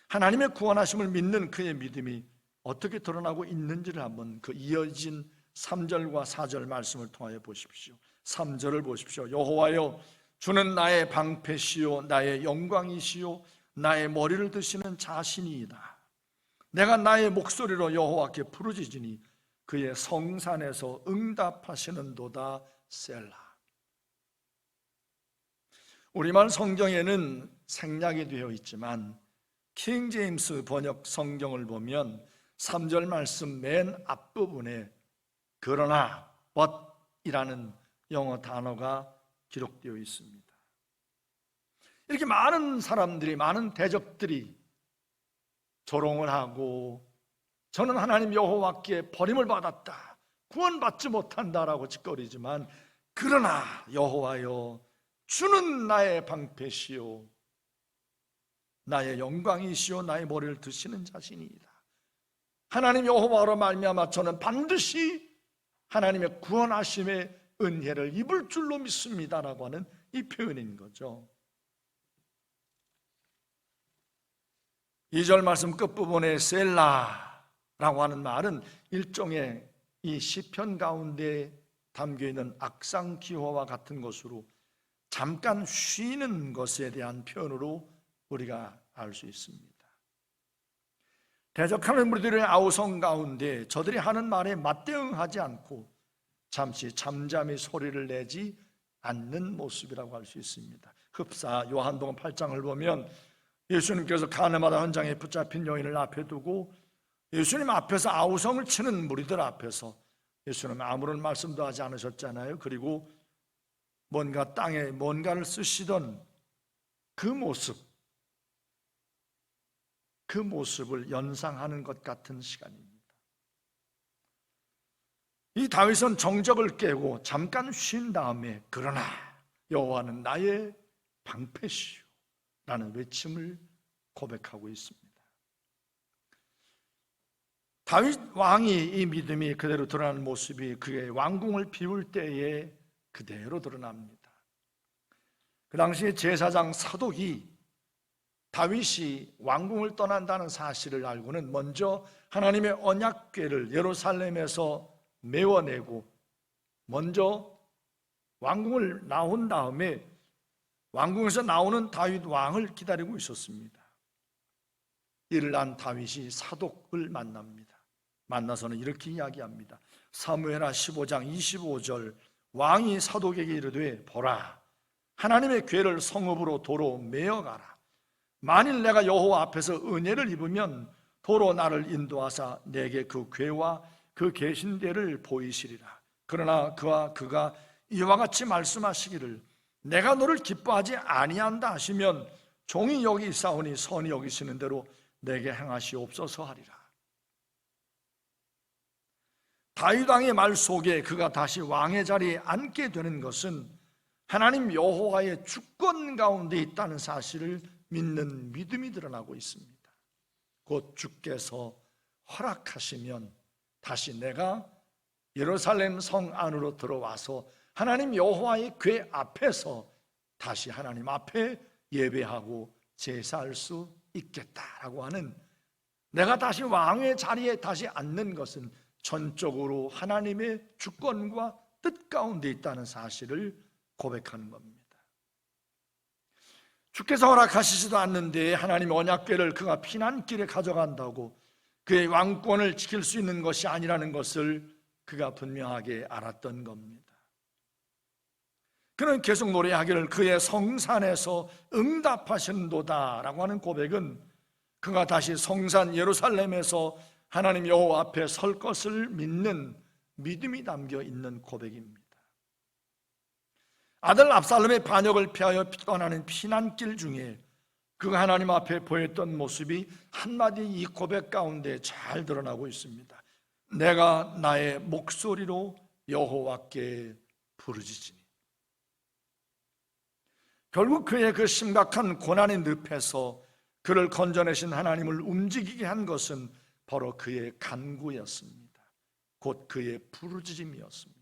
하나님의 구원하심을 믿는 그의 믿음이 어떻게 드러나고 있는지를 한번 그 이어진 3절과 4절 말씀을 통하여 보십시오. 3절을 보십시오. 여호와여, 주는 나의 방패시요 나의 영광이시요 나의 머리를 드시는 자신이이다. 내가 나의 목소리로 여호와께 부르짖으니 그의 성산에서 응답하시는도다. 셀라. 우리말 성경에는 생략이 되어 있지만 킹 제임스 번역 성경을 보면 3절 말씀 맨 앞부분에 그러나 but 이라는 영어 단어가 기록되어 있습니다. 이렇게 많은 사람들이, 많은 대적들이 조롱을 하고 저는 하나님 여호와께 버림을 받았다, 구원받지 못한다라고 짓거리지만, 그러나 여호와여, 주는 나의 방패시요 나의 영광이시요 나의 머리를 드시는 자신이다. 하나님 여호와로 말미암아 저는 반드시 하나님의 구원하심의 은혜를 입을 줄로 믿습니다라고 하는 이 표현인 거죠. 2절 말씀 끝부분에 셀라라고 하는 말은 일종의 이 시편 가운데 담겨있는 악상기호와 같은 것으로 잠깐 쉬는 것에 대한 표현으로 우리가 알 수 있습니다. 대적하는 무리들의 아우성 가운데 저들이 하는 말에 맞대응하지 않고 잠시 잠잠히 소리를 내지 않는 모습이라고 할 수 있습니다. 흡사 요한복음 8장을 보면 예수님께서 가늠하다 현장에 붙잡힌 여인을 앞에 두고 예수님 앞에서 아우성을 치는 무리들 앞에서 예수님은 아무런 말씀도 하지 않으셨잖아요. 그리고 뭔가 땅에 뭔가를 쓰시던 그 모습을 연상하는 것 같은 시간입니다. 이 다윗은 정적을 깨고 잠깐 쉰 다음에 그러나 여호와는 나의 방패시오 라는 외침을 고백하고 있습니다. 다윗 왕이 이 믿음이 그대로 드러나는 모습이 그의 왕궁을 비울 때에 그대로 드러납니다. 그 당시에 제사장 사독이 다윗이 왕궁을 떠난다는 사실을 알고는 먼저 하나님의 언약궤를 예루살렘에서 메워내고 먼저 왕궁을 나온 다음에 왕궁에서 나오는 다윗 왕을 기다리고 있었습니다. 이를 안 다윗이 사독을 만납니다. 만나서는 이렇게 이야기합니다. 사무엘하 15장 25절 왕이 사독에게 이르되 보라 하나님의 궤를 성읍으로 도로 메어가라. 만일 내가 여호와 앞에서 은혜를 입으면 도로 나를 인도하사 내게 그 궤와 그 계신 데를 보이시리라. 그러나 그가 이와 같이 말씀하시기를 내가 너를 기뻐하지 아니한다 하시면 종이 여기 있사오니 선히 여기시는 대로 내게 행하시옵소서 하리라. 다윗 왕의 말 속에 그가 다시 왕의 자리에 앉게 되는 것은 하나님 여호와의 주권 가운데 있다는 사실을 믿는 믿음이 드러나고 있습니다. 곧 주께서 허락하시면 다시 내가 예루살렘 성 안으로 들어와서 하나님 여호와의 궤 앞에서 다시 하나님 앞에 예배하고 제사할 수 있겠다라고 하는, 내가 다시 왕의 자리에 다시 앉는 것은 전적으로 하나님의 주권과 뜻 가운데 있다는 사실을 고백하는 겁니다. 주께서 허락하시지도 않는데 하나님 언약궤를 그가 피난길에 가져간다고 그의 왕권을 지킬 수 있는 것이 아니라는 것을 그가 분명하게 알았던 겁니다. 그는 계속 노래하기를 그의 성산에서 응답하시는도다 라고 하는 고백은 그가 다시 성산 예루살렘에서 하나님 여호와 앞에 설 것을 믿는 믿음이 담겨 있는 고백입니다. 아들 압살롬의 반역을 피하여 떠나는 피난길 중에 그가 하나님 앞에 보였던 모습이 한마디 이 고백 가운데 잘 드러나고 있습니다. 내가 나의 목소리로 여호와께 부르짖으니. 결국 그의 그 심각한 고난의 늪에서 그를 건져내신 하나님을 움직이게 한 것은 바로 그의 간구였습니다. 곧 그의 부르짖음이었습니다.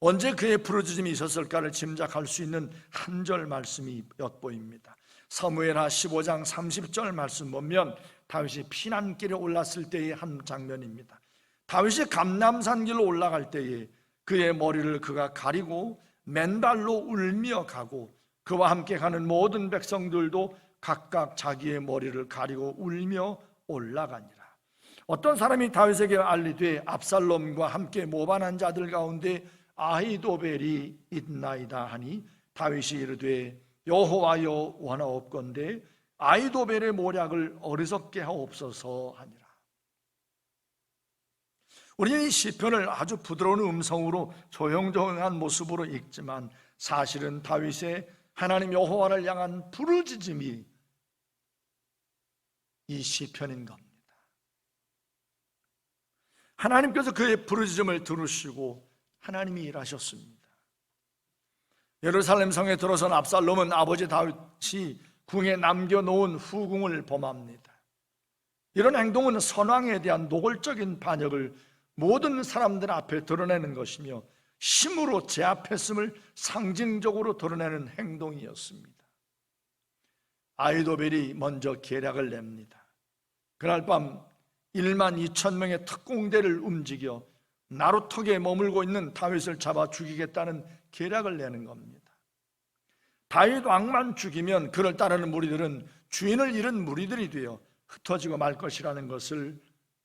언제 그의 부르짖음이 있었을까를 짐작할 수 있는 한 절 말씀이 엿보입니다. 사무엘하 15장 30절 말씀 보면 다윗이 피난길에 올랐을 때의 한 장면입니다. 다윗이 감람산길로 올라갈 때에 그의 머리를 그가 가리고 맨발로 울며 가고 그와 함께 가는 모든 백성들도 각각 자기의 머리를 가리고 울며 올라가니라. 어떤 사람이 다윗에게 알리되 압살롬과 함께 모반한 자들 가운데 아히도벨이 있나이다 하니 다윗이 이르되 여호와여 원하옵건대 아히도벨의 모략을 어리석게 하옵소서 하니라. 우리는 이 시편을 아주 부드러운 음성으로 조용조용한 모습으로 읽지만 사실은 다윗의 하나님 여호와를 향한 부르짖음이 이 시편인 겁니다. 하나님께서 그의 부르짖음을 들으시고 하나님이 일하셨습니다. 예루살렘 성에 들어선 압살롬은 아버지 다윗이 궁에 남겨놓은 후궁을 범합니다. 이런 행동은 선왕에 대한 노골적인 반역을 모든 사람들 앞에 드러내는 것이며 힘으로 제압했음을 상징적으로 드러내는 행동이었습니다. 아히도벨이 먼저 계략을 냅니다. 그날 밤 1만 2천 명의 특공대를 움직여 나루턱에 머물고 있는 다윗을 잡아 죽이겠다는 계략을 내는 겁니다. 다윗 왕만 죽이면 그를 따르는 무리들은 주인을 잃은 무리들이 되어 흩어지고 말 것이라는 것을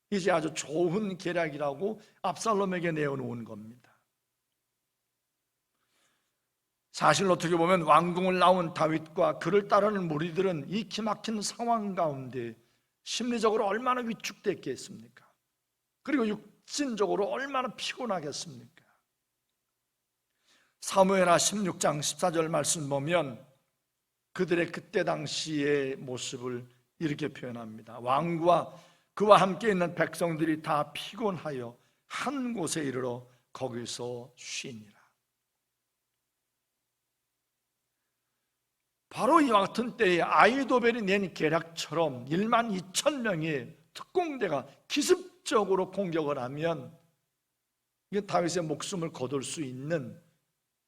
이제 아주 좋은 계략이라고 압살롬에게 내어놓은 겁니다. 사실 어떻게 보면 왕궁을 나온 다윗과 그를 따르는 무리들은 이 기막힌 상황 가운데 심리적으로 얼마나 위축됐겠습니까? 그리고 육신적으로 얼마나 피곤하겠습니까? 사무엘하 16장 14절 말씀 보면 그들의 그때 당시의 모습을 이렇게 표현합니다. 왕과 그와 함께 있는 백성들이 다 피곤하여 한 곳에 이르러 거기서 쉬니라. 바로 이와 같은 때에 아히도벨이 낸 계략처럼 1만 2천 명의 특공대가 기습적으로 공격을 하면 이게 다윗의 목숨을 거둘 수 있는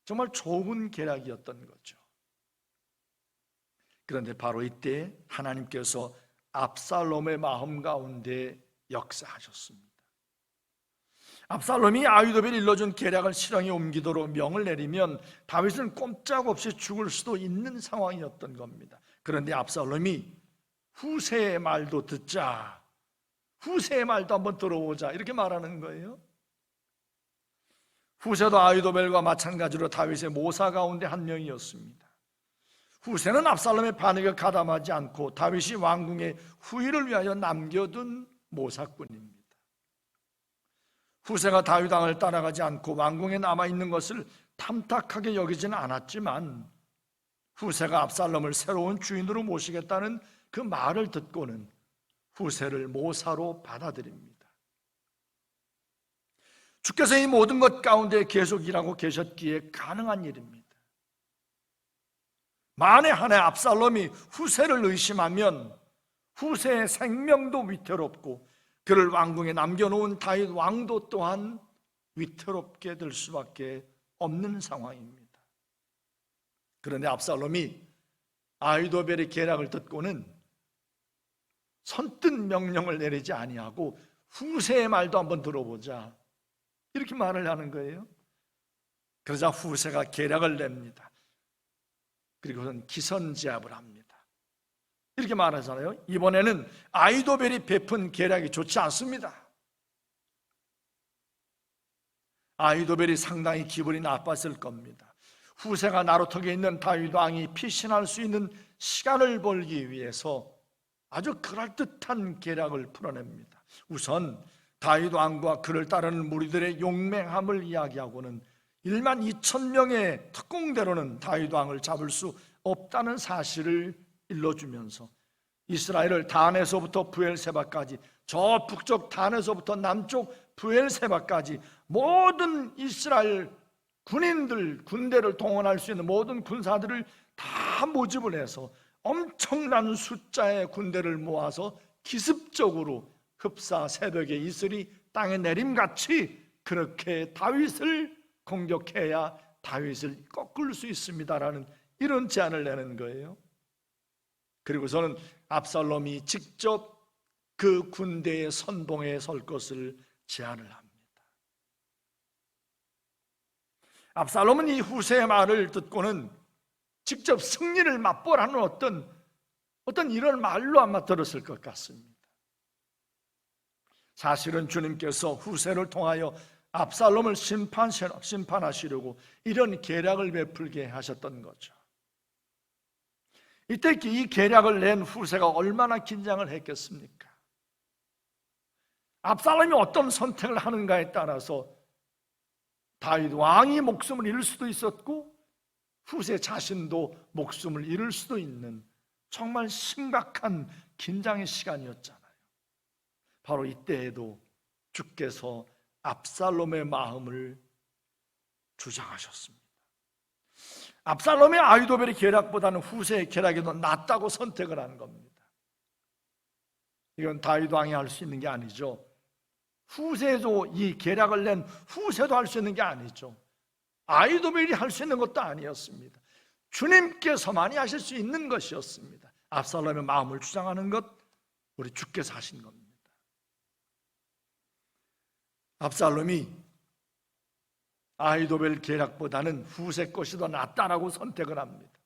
정말 좋은 계략이었던 거죠. 그런데 바로 이때 하나님께서 압살롬의 마음 가운데 역사하셨습니다. 압살롬이 아히도벨이 일러준 계략을 실행에 옮기도록 명을 내리면 다윗은 꼼짝없이 죽을 수도 있는 상황이었던 겁니다. 그런데 압살롬이 후세의 말도 듣자, 후세의 말도 한번 들어보자 이렇게 말하는 거예요. 후세도 아히도벨과 마찬가지로 다윗의 모사 가운데 한 명이었습니다. 후세는 압살롬의 반역에 가담하지 않고 다윗이 왕궁의 후위를 위하여 남겨둔 모사꾼입니다. 후세가 다윗 왕을 따라가지 않고 왕궁에 남아있는 것을 탐탁하게 여기지는 않았지만 후세가 압살롬을 새로운 주인으로 모시겠다는 그 말을 듣고는 후세를 모사로 받아들입니다. 주께서 이 모든 것 가운데 계속 일하고 계셨기에 가능한 일입니다. 만에 하나 압살롬이 후세를 의심하면 후세의 생명도 위태롭고 그를 왕궁에 남겨놓은 다윗 왕도 또한 위태롭게 될 수밖에 없는 상황입니다. 그런데 압살롬이 아히도벨의 계략을 듣고는 선뜻 명령을 내리지 아니하고 후세의 말도 한번 들어보자 이렇게 말을 하는 거예요. 그러자 후세가 계략을 냅니다. 그리고는 기선제압을 합니다. 이렇게 말하잖아요. 이번에는 아히도벨이 베푼 계략이 좋지 않습니다. 아히도벨이 상당히 기분이 나빴을 겁니다. 후세가 나루턱에 있는 다윗 왕이 피신할 수 있는 시간을 벌기 위해서 아주 그럴듯한 계략을 풀어냅니다. 우선 다윗 왕과 그를 따르는 무리들의 용맹함을 이야기하고는 1만 2천 명의 특공대로는 다윗 왕을 잡을 수 없다는 사실을 일러주면서 이스라엘을 단에서부터 브엘세바까지, 저 북쪽 단에서부터 남쪽 브엘세바까지 모든 이스라엘 군대를 동원할 수 있는 모든 군사들을 다 모집을 해서 엄청난 숫자의 군대를 모아서 기습적으로 흡사 새벽에 이슬이 땅에 내림같이 그렇게 다윗을 공격해야 다윗을 꺾을 수 있습니다라는 이런 제안을 내는 거예요. 그리고서는 압살롬이 직접 그 군대의 선봉에 설 것을 제안을 합니다. 압살롬은 이 후세의 말을 듣고는 직접 승리를 맛보라는 어떤 이런 말로 아마 들었을 것 같습니다. 사실은 주님께서 후세를 통하여 압살롬을 심판하시려고 이런 계략을 베풀게 하셨던 거죠. 이때 이 계략을 낸 후세가 얼마나 긴장을 했겠습니까? 압살롬이 어떤 선택을 하는가에 따라서 다윗 왕이 목숨을 잃을 수도 있었고 후세 자신도 목숨을 잃을 수도 있는 정말 심각한 긴장의 시간이었잖아요. 바로 이때에도 주께서 압살롬의 마음을 주장하셨습니다. 압살롬의 아히도벨의 계략보다는 후세의 계략이 더 낫다고 선택을 한 겁니다. 이건 다윗 왕이 할 수 있는 게 아니죠. 후세도 이 계략을 낸 후세도 할 수 있는 게 아니죠. 아히도벨이 할 수 있는 것도 아니었습니다. 주님께서만이 하실 수 있는 것이었습니다. 압살롬의 마음을 주장하는 것 우리 주께서 하신 겁니다. 압살롬이 아히도벨 계략보다는 후세 것이 더 낫다라고 선택을 합니다.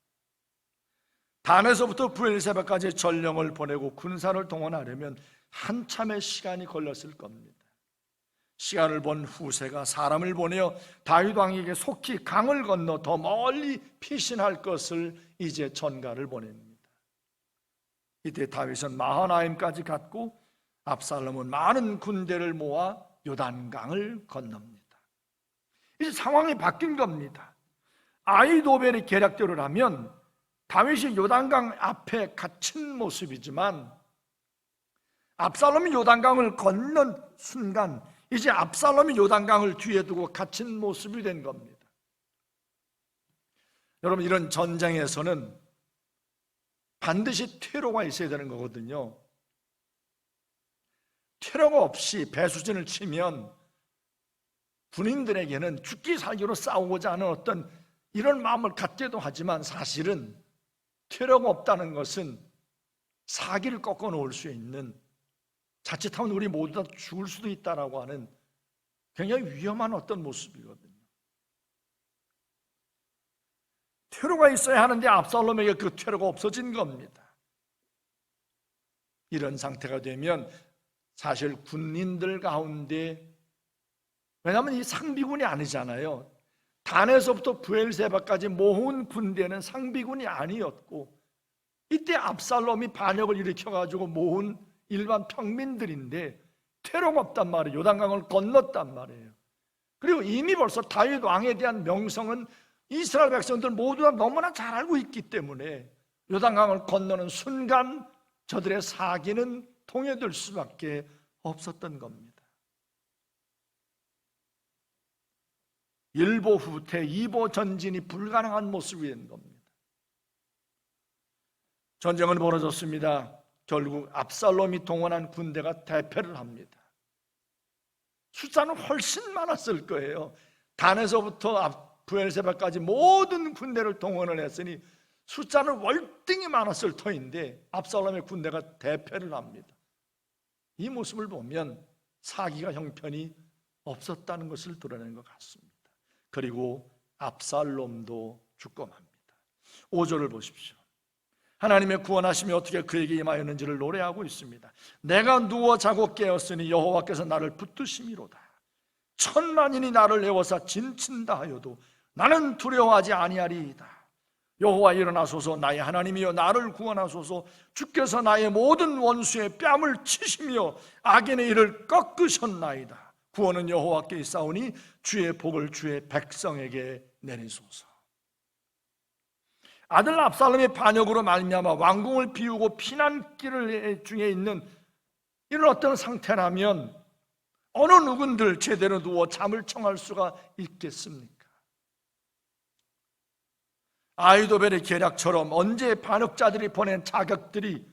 단에서부터 브엘세바까지 전령을 보내고 군사를 동원하려면 한참의 시간이 걸렸을 겁니다. 시간을 본 후세가 사람을 보내어 다윗 왕에게 속히 강을 건너 더 멀리 피신할 것을 이제 전가를 보냅니다. 이때 다윗은 마하나임까지 갔고 압살롬은 많은 군대를 모아 요단강을 건넙니다. 이제 상황이 바뀐 겁니다. 아히도벨의 계략대로라면 다윗이 요단강 앞에 갇힌 모습이지만 압살롬이 요단강을 건넌 순간 이제 압살롬이 요단강을 뒤에 두고 갇힌 모습이 된 겁니다. 여러분, 이런 전쟁에서는 반드시 퇴로가 있어야 되는 거거든요. 퇴로가 없이 배수진을 치면 군인들에게는 죽기 살기로 싸우고자 하는 어떤 이런 마음을 갖기도 하지만 사실은 퇴로가 없다는 것은 사기를 꺾어 놓을 수 있는, 자칫하면 우리 모두 다 죽을 수도 있다라고 하는 굉장히 위험한 어떤 모습이거든요. 퇴로가 있어야 하는데 압살롬에게 그 퇴로가 없어진 겁니다. 이런 상태가 되면 사실 군인들 가운데 왜냐하면 이 상비군이 아니잖아요. 단에서부터 브엘세바까지 모은 군대는 상비군이 아니었고, 이때 압살롬이 반역을 일으켜가지고 모은 일반 평민들인데 퇴로가 없단 말이에요. 요단강을 건넜단 말이에요. 그리고 이미 벌써 다윗 왕에 대한 명성은 이스라엘 백성들 모두 다 너무나 잘 알고 있기 때문에 요단강을 건너는 순간 저들의 사기는 통해될 수밖에 없었던 겁니다. 일보 후퇴, 이보 전진이 불가능한 모습이 된 겁니다. 전쟁은 벌어졌습니다. 결국 압살롬이 동원한 군대가 대패를 합니다. 숫자는 훨씬 많았을 거예요. 단에서부터 브엘세바까지 모든 군대를 동원을 했으니 숫자는 월등히 많았을 터인데 압살롬의 군대가 대패를 합니다. 이 모습을 보면 사기가 형편이 없었다는 것을 드러낸 것 같습니다. 그리고 압살롬도 죽고 맙니다. 5절을 보십시오. 하나님의 구원하심이 어떻게 그에게 임하였는지를 노래하고 있습니다. 내가 누워 자고 깨었으니 여호와께서 나를 붙드심이로다. 천만인이 나를 애워싸 진친다 하여도 나는 두려워하지 아니하리이다. 여호와 일어나소서. 나의 하나님이여 나를 구원하소서. 주께서 나의 모든 원수의 뺨을 치시며 악인의 일을 꺾으셨나이다. 구원은 여호와께 있사오니 주의 복을 주의 백성에게 내리소서. 아들 압살롬의 반역으로 말미암아 왕궁을 비우고 피난길 중에 있는 이런 어떤 상태라면 어느 누군들 제대로 누워 잠을 청할 수가 있겠습니까? 아이도벨의 계략처럼 언제 반역자들이 보낸 자격들이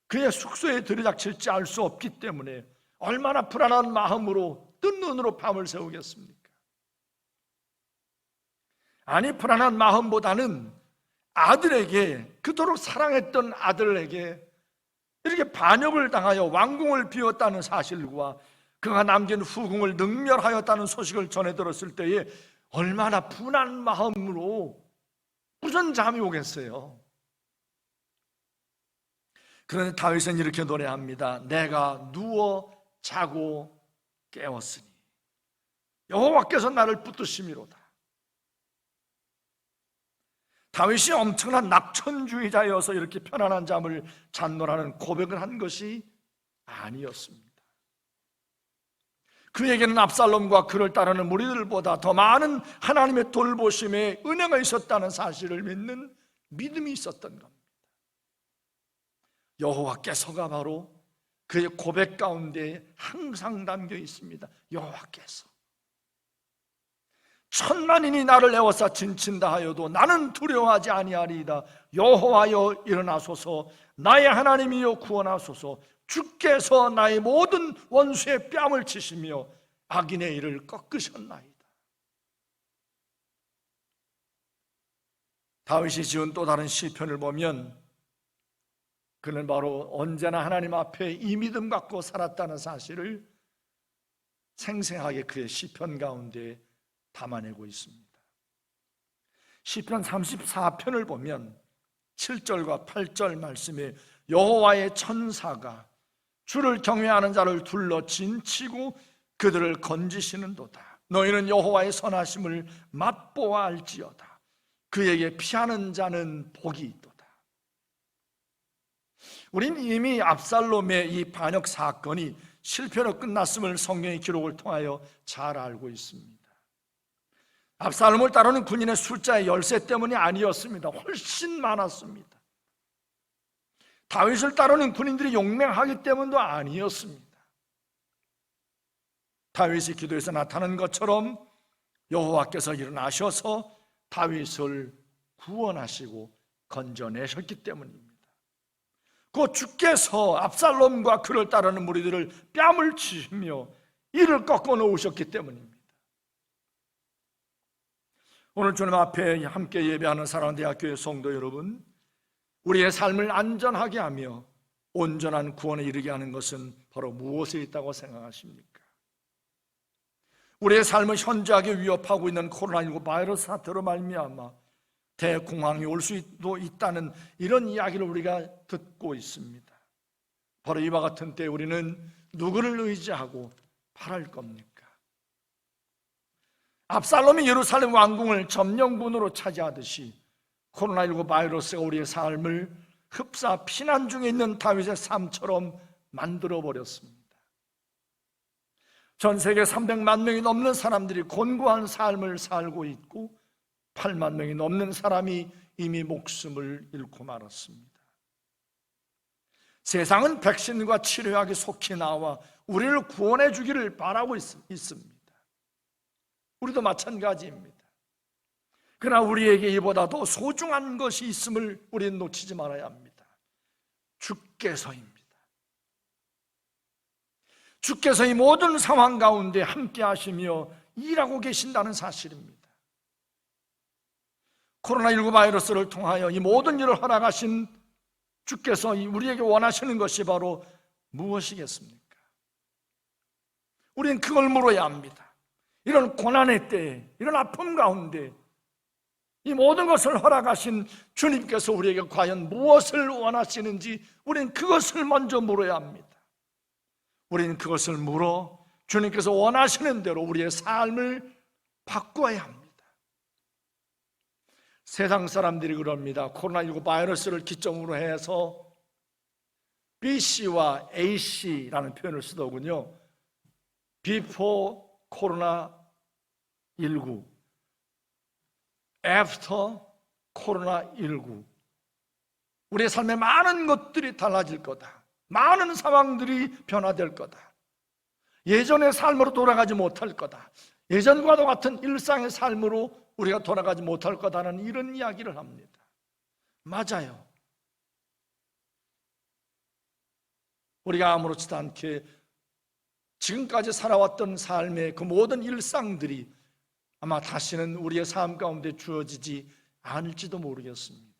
그의 숙소에 들이닥칠지 알 수 없기 때문에 얼마나 불안한 마음으로 뜬 눈으로 밤을 새우겠습니까? 아니, 불안한 마음보다는 아들에게, 그토록 사랑했던 아들에게 이렇게 반역을 당하여 왕궁을 비웠다는 사실과 그가 남긴 후궁을 능멸하였다는 소식을 전해 들었을 때에 얼마나 분한 마음으로 무슨 잠이 오겠어요? 그런데 다윗은 이렇게 노래합니다. 내가 누워 자고 깨웠으니 여호와께서 나를 붙드심이로다. 다윗이 엄청난 낙천주의자여서 이렇게 편안한 잠을 잤노라는 고백을 한 것이 아니었습니다. 그에게는 압살롬과 그를 따르는 무리들보다 더 많은 하나님의 돌보심에 은혜가 있었다는 사실을 믿는 믿음이 있었던 겁니다. 여호와께서가 바로 그의 고백 가운데 항상 담겨 있습니다. 여호와께서 천만인이 나를 애워싸 진친다 하여도 나는 두려워하지 아니하리이다. 여호와여 일어나소서. 나의 하나님이여 구원하소서. 주께서 나의 모든 원수의 뺨을 치시며 악인의 일을 꺾으셨나이다. 다윗이 지은 또 다른 시편을 보면 그는 바로 언제나 하나님 앞에 이 믿음 갖고 살았다는 사실을 생생하게 그의 시편 가운데 담아내고 있습니다. 시편 34편을 보면 7절과 8절 말씀에 여호와의 천사가 주를 경외하는 자를 둘러 진치고 그들을 건지시는도다. 너희는 여호와의 선하심을 맛보아 알지어다. 그에게 피하는 자는 복이 있도다. 우린 이미 압살롬의 이 반역 사건이 실패로 끝났음을 성경의 기록을 통하여 잘 알고 있습니다. 압살롬을 따르는 군인의 숫자의 열세 때문이 아니었습니다. 훨씬 많았습니다. 다윗을 따르는 군인들이 용맹하기 때문도 아니었습니다. 다윗이 기도에서 나타난 것처럼 여호와께서 일어나셔서 다윗을 구원하시고 건져내셨기 때문입니다. 그 주께서 압살롬과 그를 따르는 무리들을 뺨을 치시며 이를 꺾어 놓으셨기 때문입니다. 오늘 주님 앞에 함께 예배하는 사랑하는 대학교의 성도 여러분, 우리의 삶을 안전하게 하며 온전한 구원에 이르게 하는 것은 바로 무엇에 있다고 생각하십니까? 우리의 삶을 현저하게 위협하고 있는 코로나19 바이러스 사태로 말미암아 대공황이 올 수도 있다는 이런 이야기를 우리가 듣고 있습니다. 바로 이와 같은 때 우리는 누구를 의지하고 바랄 겁니까? 압살롬이 예루살렘 왕궁을 점령군으로 차지하듯이 코로나19 바이러스가 우리의 삶을 흡사 피난 중에 있는 다윗의 삶처럼 만들어버렸습니다. 전 세계 300만 명이 넘는 사람들이 곤고한 삶을 살고 있고 8만 명이 넘는 사람이 이미 목숨을 잃고 말았습니다. 세상은 백신과 치료약이 속히 나와 우리를 구원해 주기를 바라고 있습니다. 우리도 마찬가지입니다. 그러나 우리에게 이보다 더 소중한 것이 있음을 우리는 놓치지 말아야 합니다. 주께서입니다. 주께서 이 모든 상황 가운데 함께 하시며 일하고 계신다는 사실입니다. 코로나19 바이러스를 통하여 이 모든 일을 허락하신 주께서 우리에게 원하시는 것이 바로 무엇이겠습니까? 우리는 그걸 물어야 합니다. 이런 고난의 때에, 이런 아픔 가운데 이 모든 것을 허락하신 주님께서 우리에게 과연 무엇을 원하시는지 우리는 그것을 먼저 물어야 합니다. 우리는 그것을 물어 주님께서 원하시는 대로 우리의 삶을 바꿔야 합니다. 세상 사람들이 그럽니다. 코로나19 바이러스를 기점으로 해서 BC와 AC라는 표현을 쓰더군요. Before 코로나19, After 코로나19. 우리의 삶에 많은 것들이 달라질 거다. 많은 상황들이 변화될 거다. 예전의 삶으로 돌아가지 못할 거다. 예전과도 같은 일상의 삶으로 우리가 돌아가지 못할 거다는 이런 이야기를 합니다. 맞아요. 우리가 아무렇지도 않게 지금까지 살아왔던 삶의 그 모든 일상들이 아마 다시는 우리의 삶 가운데 주어지지 않을지도 모르겠습니다.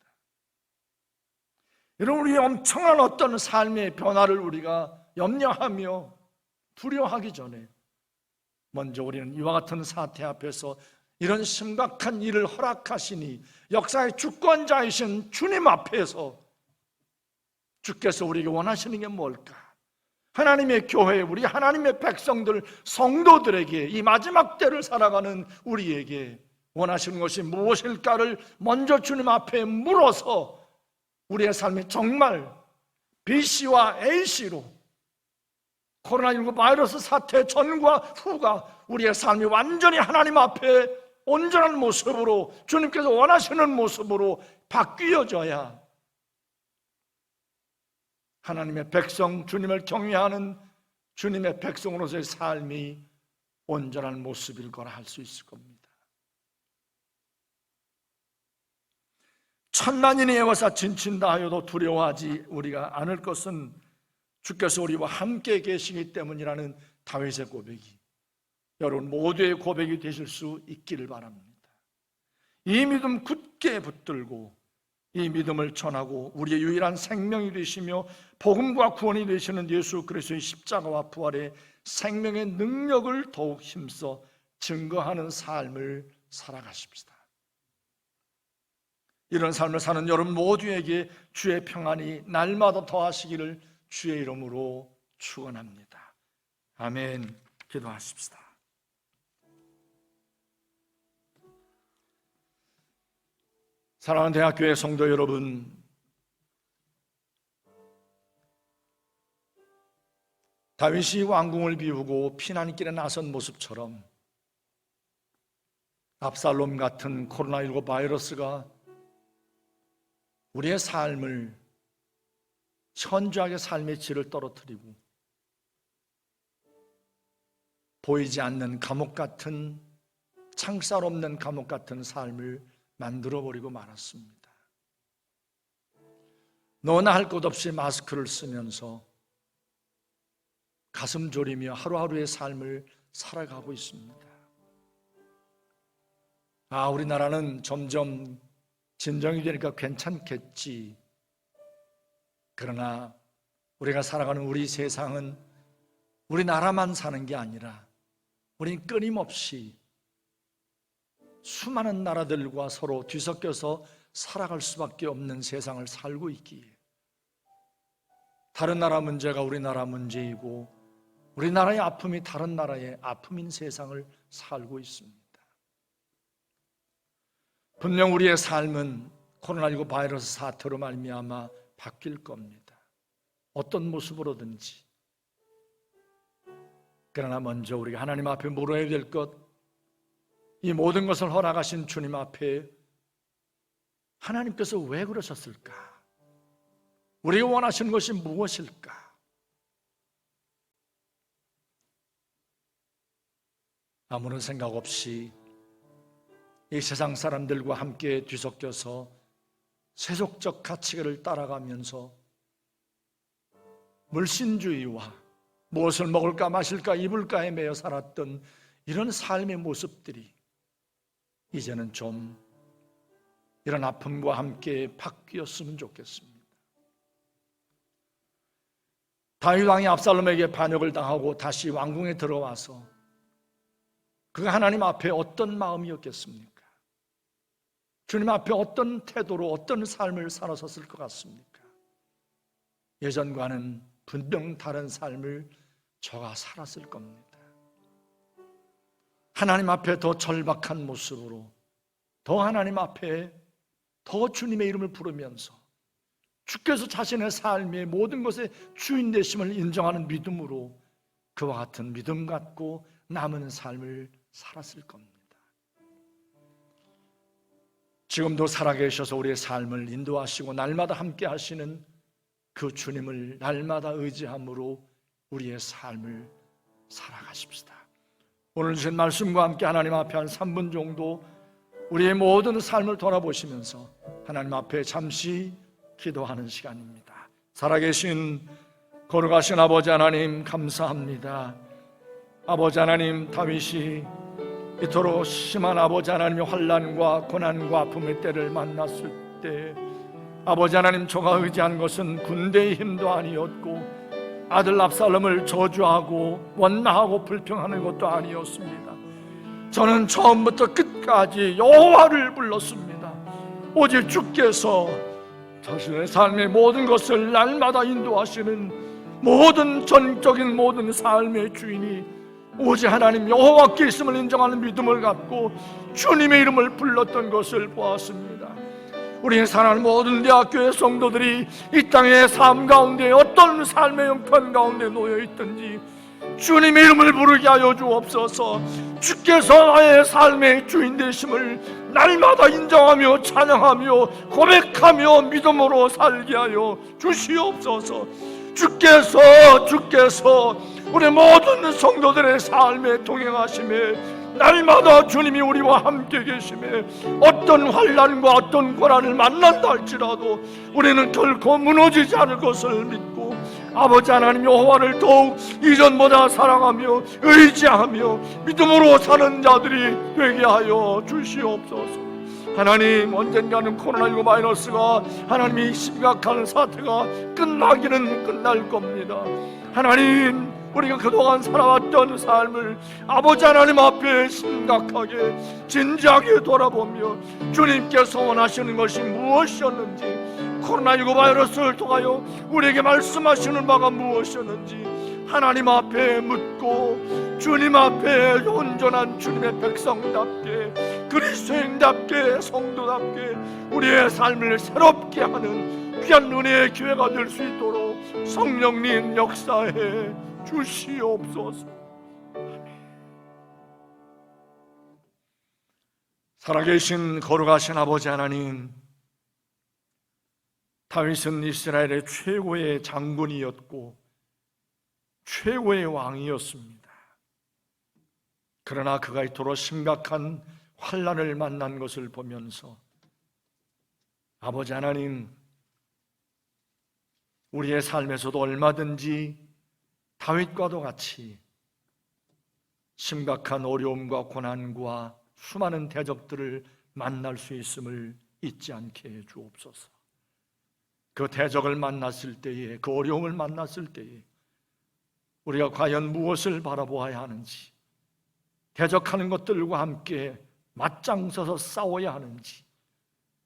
이런 우리의 엄청난 어떤 삶의 변화를 우리가 염려하며 두려워하기 전에 먼저 우리는 이와 같은 사태 앞에서 이런 심각한 일을 허락하시니 역사의 주권자이신 주님 앞에서 주께서 우리에게 원하시는 게 뭘까? 하나님의 교회, 우리 하나님의 백성들, 성도들에게 이 마지막 때를 살아가는 우리에게 원하시는 것이 무엇일까를 먼저 주님 앞에 물어서 우리의 삶이 정말 BC와 AC로 코로나19 바이러스 사태 전과 후가 우리의 삶이 완전히 하나님 앞에 온전한 모습으로 주님께서 원하시는 모습으로 바뀌어져야 하나님의 백성, 주님을 경외하는 주님의 백성으로서의 삶이 온전한 모습일 거라 할 수 있을 겁니다. 천만인이 애워서 진친다 하여도 두려워하지 우리가 않을 것은 주께서 우리와 함께 계시기 때문이라는 다윗의 고백이 여러분 모두의 고백이 되실 수 있기를 바랍니다. 이 믿음 굳게 붙들고 이 믿음을 전하고 우리의 유일한 생명이 되시며 복음과 구원이 되시는 예수 그리스도의 십자가와 부활의 생명의 능력을 더욱 힘써 증거하는 삶을 살아가십시다. 이런 삶을 사는 여러분 모두에게 주의 평안이 날마다 더하시기를 주의 이름으로 축원합니다. 아멘. 기도하십시다. 사랑하는 대학교의 성도 여러분, 다윗이 왕궁을 비우고 피난길에 나선 모습처럼 압살롬 같은 코로나19 바이러스가 우리의 삶을 현저하게 삶의 질을 떨어뜨리고 보이지 않는 감옥 같은 창살 없는 감옥 같은 삶을 만들어버리고 말았습니다. 너나 할 것 없이 마스크를 쓰면서 가슴 졸이며 하루하루의 삶을 살아가고 있습니다. 우리나라는 점점 진정이 되니까 괜찮겠지. 그러나 우리가 살아가는 우리 세상은 우리나라만 사는 게 아니라 우리는 끊임없이 수많은 나라들과 서로 뒤섞여서 살아갈 수밖에 없는 세상을 살고 있기에 다른 나라 문제가 우리나라 문제이고 우리나라의 아픔이 다른 나라의 아픔인 세상을 살고 있습니다. 분명 우리의 삶은 코로나19 바이러스 사태로 말미암아 바뀔 겁니다. 어떤 모습으로든지. 그러나 먼저 우리가 하나님 앞에 물어야 될 것, 이 모든 것을 허락하신 주님 앞에 하나님께서 왜 그러셨을까? 우리가 원하시는 것이 무엇일까? 아무런 생각 없이 이 세상 사람들과 함께 뒤섞여서 세속적 가치를 따라가면서 물신주의와 무엇을 먹을까 마실까 입을까에 매여 살았던 이런 삶의 모습들이 이제는 좀 이런 아픔과 함께 바뀌었으면 좋겠습니다. 다윗 왕이 압살롬에게 반역을 당하고 다시 왕궁에 들어와서 그가 하나님 앞에 어떤 마음이었겠습니까? 주님 앞에 어떤 태도로 어떤 삶을 살았었을 것 같습니까? 예전과는 분명 다른 삶을 저가 살았을 겁니다. 하나님 앞에 더 절박한 모습으로, 더 하나님 앞에 더 주님의 이름을 부르면서 주께서 자신의 삶의 모든 것의 주인 되심을 인정하는 믿음으로 그와 같은 믿음 갖고 남은 삶을 살았을 겁니다. 지금도 살아계셔서 우리의 삶을 인도하시고 날마다 함께 하시는 그 주님을 날마다 의지함으로 우리의 삶을 살아가십시다. 오늘 주신 말씀과 함께 하나님 앞에 한 3분 정도 우리의 모든 삶을 돌아보시면서 하나님 앞에 잠시 기도하는 시간입니다. 살아계신 거룩하신 아버지 하나님 감사합니다. 아버지 하나님, 다윗이 이토록 심한 아버지 하나님의 환난과 고난과 아픔의 때를 만났을 때 아버지 하나님, 저가 의지한 것은 군대의 힘도 아니었고 아들 압살롬을 저주하고 원망하고 불평하는 것도 아니었습니다. 저는 처음부터 끝까지 여호와를 불렀습니다. 오직 주께서 자신의 삶의 모든 것을 날마다 인도하시는 모든 전적인 모든 삶의 주인이 오직 하나님 여호와께 있음을 인정하는 믿음을 갖고 주님의 이름을 불렀던 것을 보았습니다. 우리 사랑하는 모든 대학교의 성도들이 이 땅의 삶 가운데 어떤 삶의 형편 가운데 놓여 있든지 주님의 이름을 부르게 하여 주옵소서. 주께서 나의 삶의 주인 되심을 날마다 인정하며 찬양하며 고백하며 믿음으로 살게 하여 주시옵소서. 주께서 우리 모든 성도들의 삶에 동행하심에 날마다 주님이 우리와 함께 계심에 어떤 환난과 어떤 고난을 만난다 할지라도 우리는 결코 무너지지 않을 것을 믿고 아버지 하나님 여호와를 더욱 이전보다 사랑하며 의지하며 믿음으로 사는 자들이 되게 하여 주시옵소서. 하나님, 언젠가는 코로나19 바이러스가 하나님이 심각한 사태가 끝나기는 끝날 겁니다. 하나님, 우리가 그동안 살아왔던 삶을 아버지 하나님 앞에 심각하게 진지하게 돌아보며 주님께서 원하시는 것이 무엇이었는지, 코로나19 바이러스를 통하여 우리에게 말씀하시는 바가 무엇이었는지 하나님 앞에 묻고 주님 앞에 온전한 주님의 백성답게 그리스도인답게 성도답게 우리의 삶을 새롭게 하는 귀한 은혜의 기회가 될 수 있도록 성령님 역사해 주시옵소서. 살아계신 거룩하신 아버지 하나님, 다윗은 이스라엘의 최고의 장군이었고 최고의 왕이었습니다. 그러나 그가 이토록 심각한 환난을 만난 것을 보면서 아버지 하나님, 우리의 삶에서도 얼마든지 다윗과도 같이 심각한 어려움과 고난과 수많은 대적들을 만날 수 있음을 잊지 않게 해 주옵소서. 그 대적을 만났을 때에, 그 어려움을 만났을 때에 우리가 과연 무엇을 바라보아야 하는지, 대적하는 것들과 함께 맞장서서 싸워야 하는지,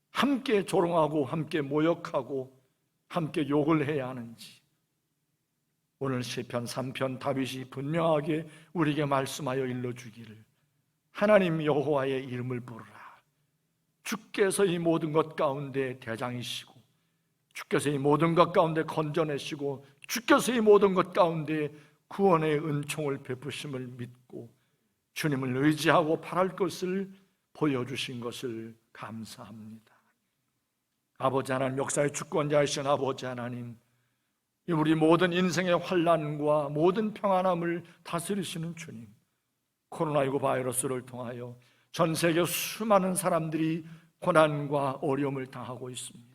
함께 조롱하고 함께 모욕하고 함께 욕을 해야 하는지, 오늘 시편 3편 다윗이 분명하게 우리에게 말씀하여 일러주기를 하나님 여호와의 이름을 부르라, 주께서 이 모든 것 가운데 대장이시고, 주께서 이 모든 것 가운데 건져내시고, 주께서 이 모든 것 가운데 구원의 은총을 베푸심을 믿고 주님을 의지하고 바랄 것을 보여주신 것을 감사합니다. 아버지 하나님, 역사의 주권자이신 아버지 하나님, 우리 모든 인생의 환난과 모든 평안함을 다스리시는 주님, 코로나19 바이러스를 통하여 전 세계 수많은 사람들이 고난과 어려움을 당하고 있습니다.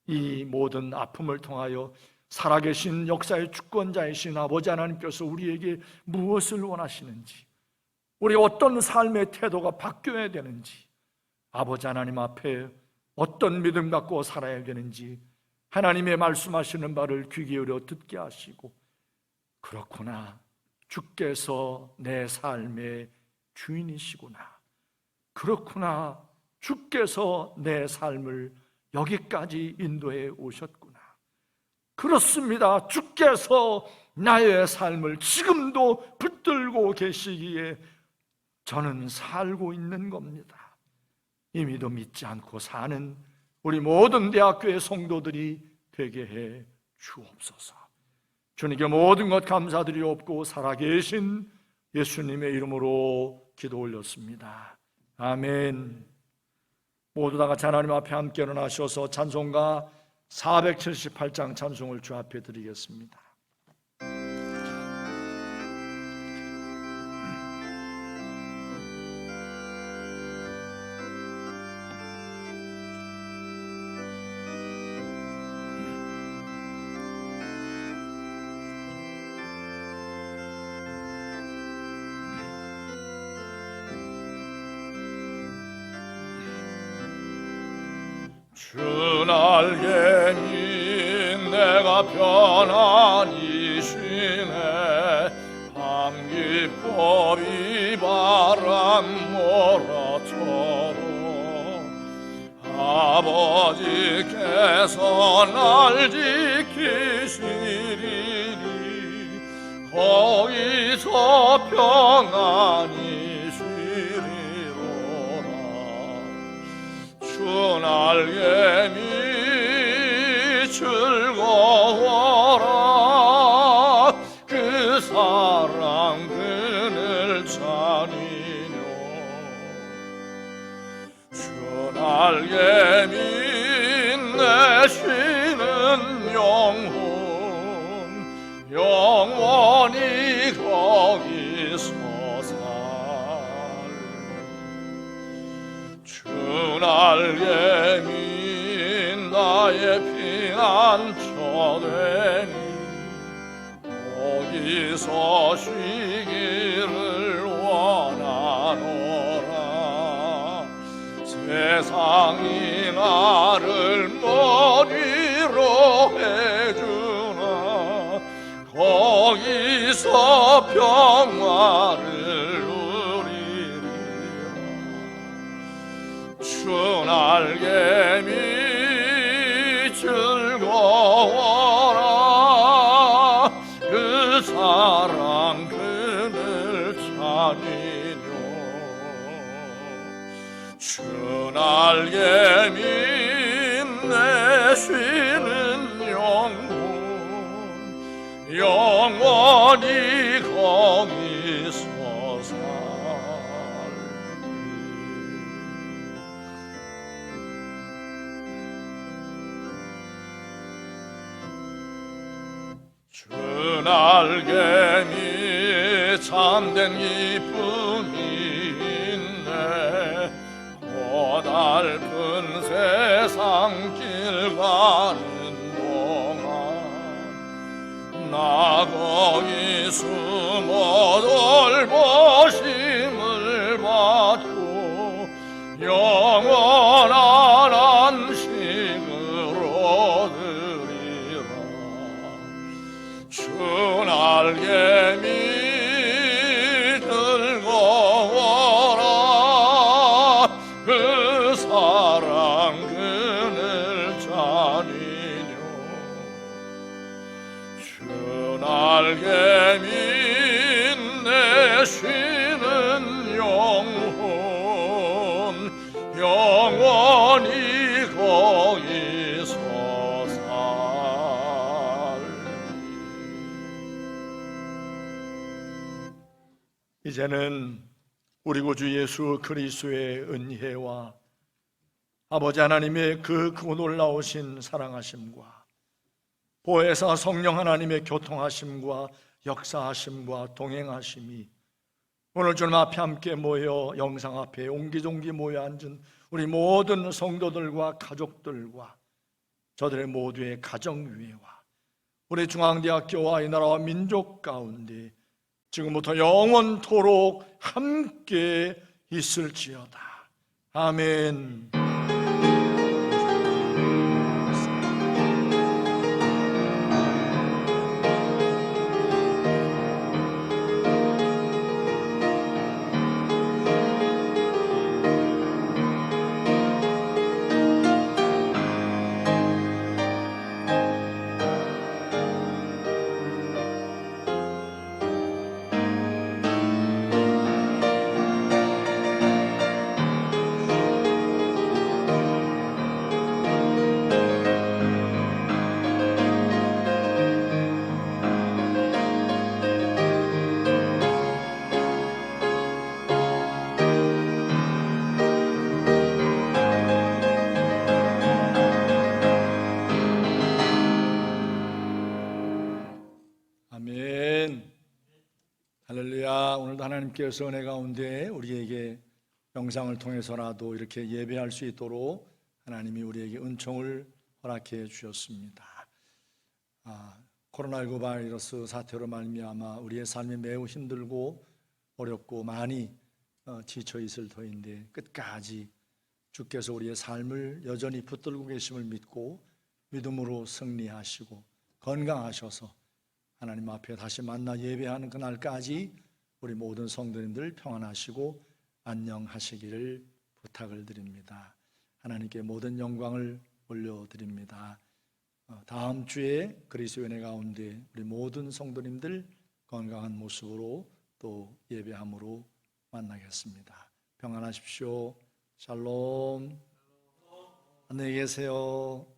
이 모든 아픔을 통하여 살아계신 역사의 주권자이신 아버지 하나님께서 우리에게 무엇을 원하시는지, 우리 어떤 삶의 태도가 바뀌어야 되는지, 아버지 하나님 앞에 어떤 믿음 갖고 살아야 되는지 하나님의 말씀하시는 바를 귀 기울여 듣게 하시고, 그렇구나, 주께서 내 삶의 주인이시구나, 그렇구나, 주께서 내 삶을 여기까지 인도해 오셨구나, 그렇습니다, 주께서 나의 삶을 지금도 붙들고 계시기에 저는 살고 있는 겁니다. 이미도 믿지 않고 사는 우리 모든 대학교의 성도들이 되게 해 주옵소서. 주님께 모든 것 감사드리옵고 살아계신 예수님의 이름으로 기도 올렸습니다. 아멘. 모두 다 같이 하나님 앞에 함께 일어나셔서 찬송가 478장 찬송을 주 앞에 드리겠습니다. 주 날개니 내가 편안히 쉬네. 밤기법이 바람 몰아쳐도 아버지께서 날 지키시리니 거기서 평안히 쉬리로라. 주 날개미 즐거워라. 그 사랑 그늘 찬이뇨. 주 날개미 내 쉬는 영혼 영원히 거기서 주 날개미 나의 피난처 되니 거기서 쉬기를 원하노라. 세상이 나를 머리로 해주나 거기서 평화를 주 날개미 즐거워라. 그 사랑 그늘 찬이뇨. 주 날개미 내 쉬는 영혼 영원히 거기서 살리. 주 날개미 참된 기쁨이 있네. 고달픈 세상 길 가는 동안 나 거기 숨어 돌보심을 받고 영원한 안식을 얻으리라. 주 날개미 즐거워라. 그 사랑 그늘 찬이뇨. 주 날개미 내 쉬는 영혼 이제는 우리 구주 예수 그리스도의 은혜와 아버지 하나님의 그 크고 놀라우신 사랑하심과 보혜사 성령 하나님의 교통하심과 역사하심과 동행하심이 오늘 주님 앞에 함께 모여 영상 앞에 옹기종기 모여 앉은 우리 모든 성도들과 가족들과 저들의 모두의 가정 위에와 우리 중앙대학교와 이 나라와 민족 가운데 지금부터 영원토록 함께 있을지어다. 아멘. 아멘. 할렐루야. 오늘도 하나님께서 은혜 가운데 우리에게 영상을 통해서라도 이렇게 예배할 수 있도록 하나님이 우리에게 은총을 허락해 주셨습니다. 코로나19 바이러스 사태로 말미암아 우리의 삶이 매우 힘들고 어렵고 많이 지쳐 있을 터인데 끝까지 주께서 우리의 삶을 여전히 붙들고 계심을 믿고 믿음으로 승리하시고 건강하셔서 하나님 앞에 다시 만나 예배하는 그날까지 우리 모든 성도님들 평안하시고 안녕하시기를 부탁을 드립니다. 하나님께 모든 영광을 올려드립니다. 다음 주에 그리스도의 은혜 가운데 우리 모든 성도님들 건강한 모습으로 또 예배함으로 만나겠습니다. 평안하십시오. 샬롬. 안녕히 계세요.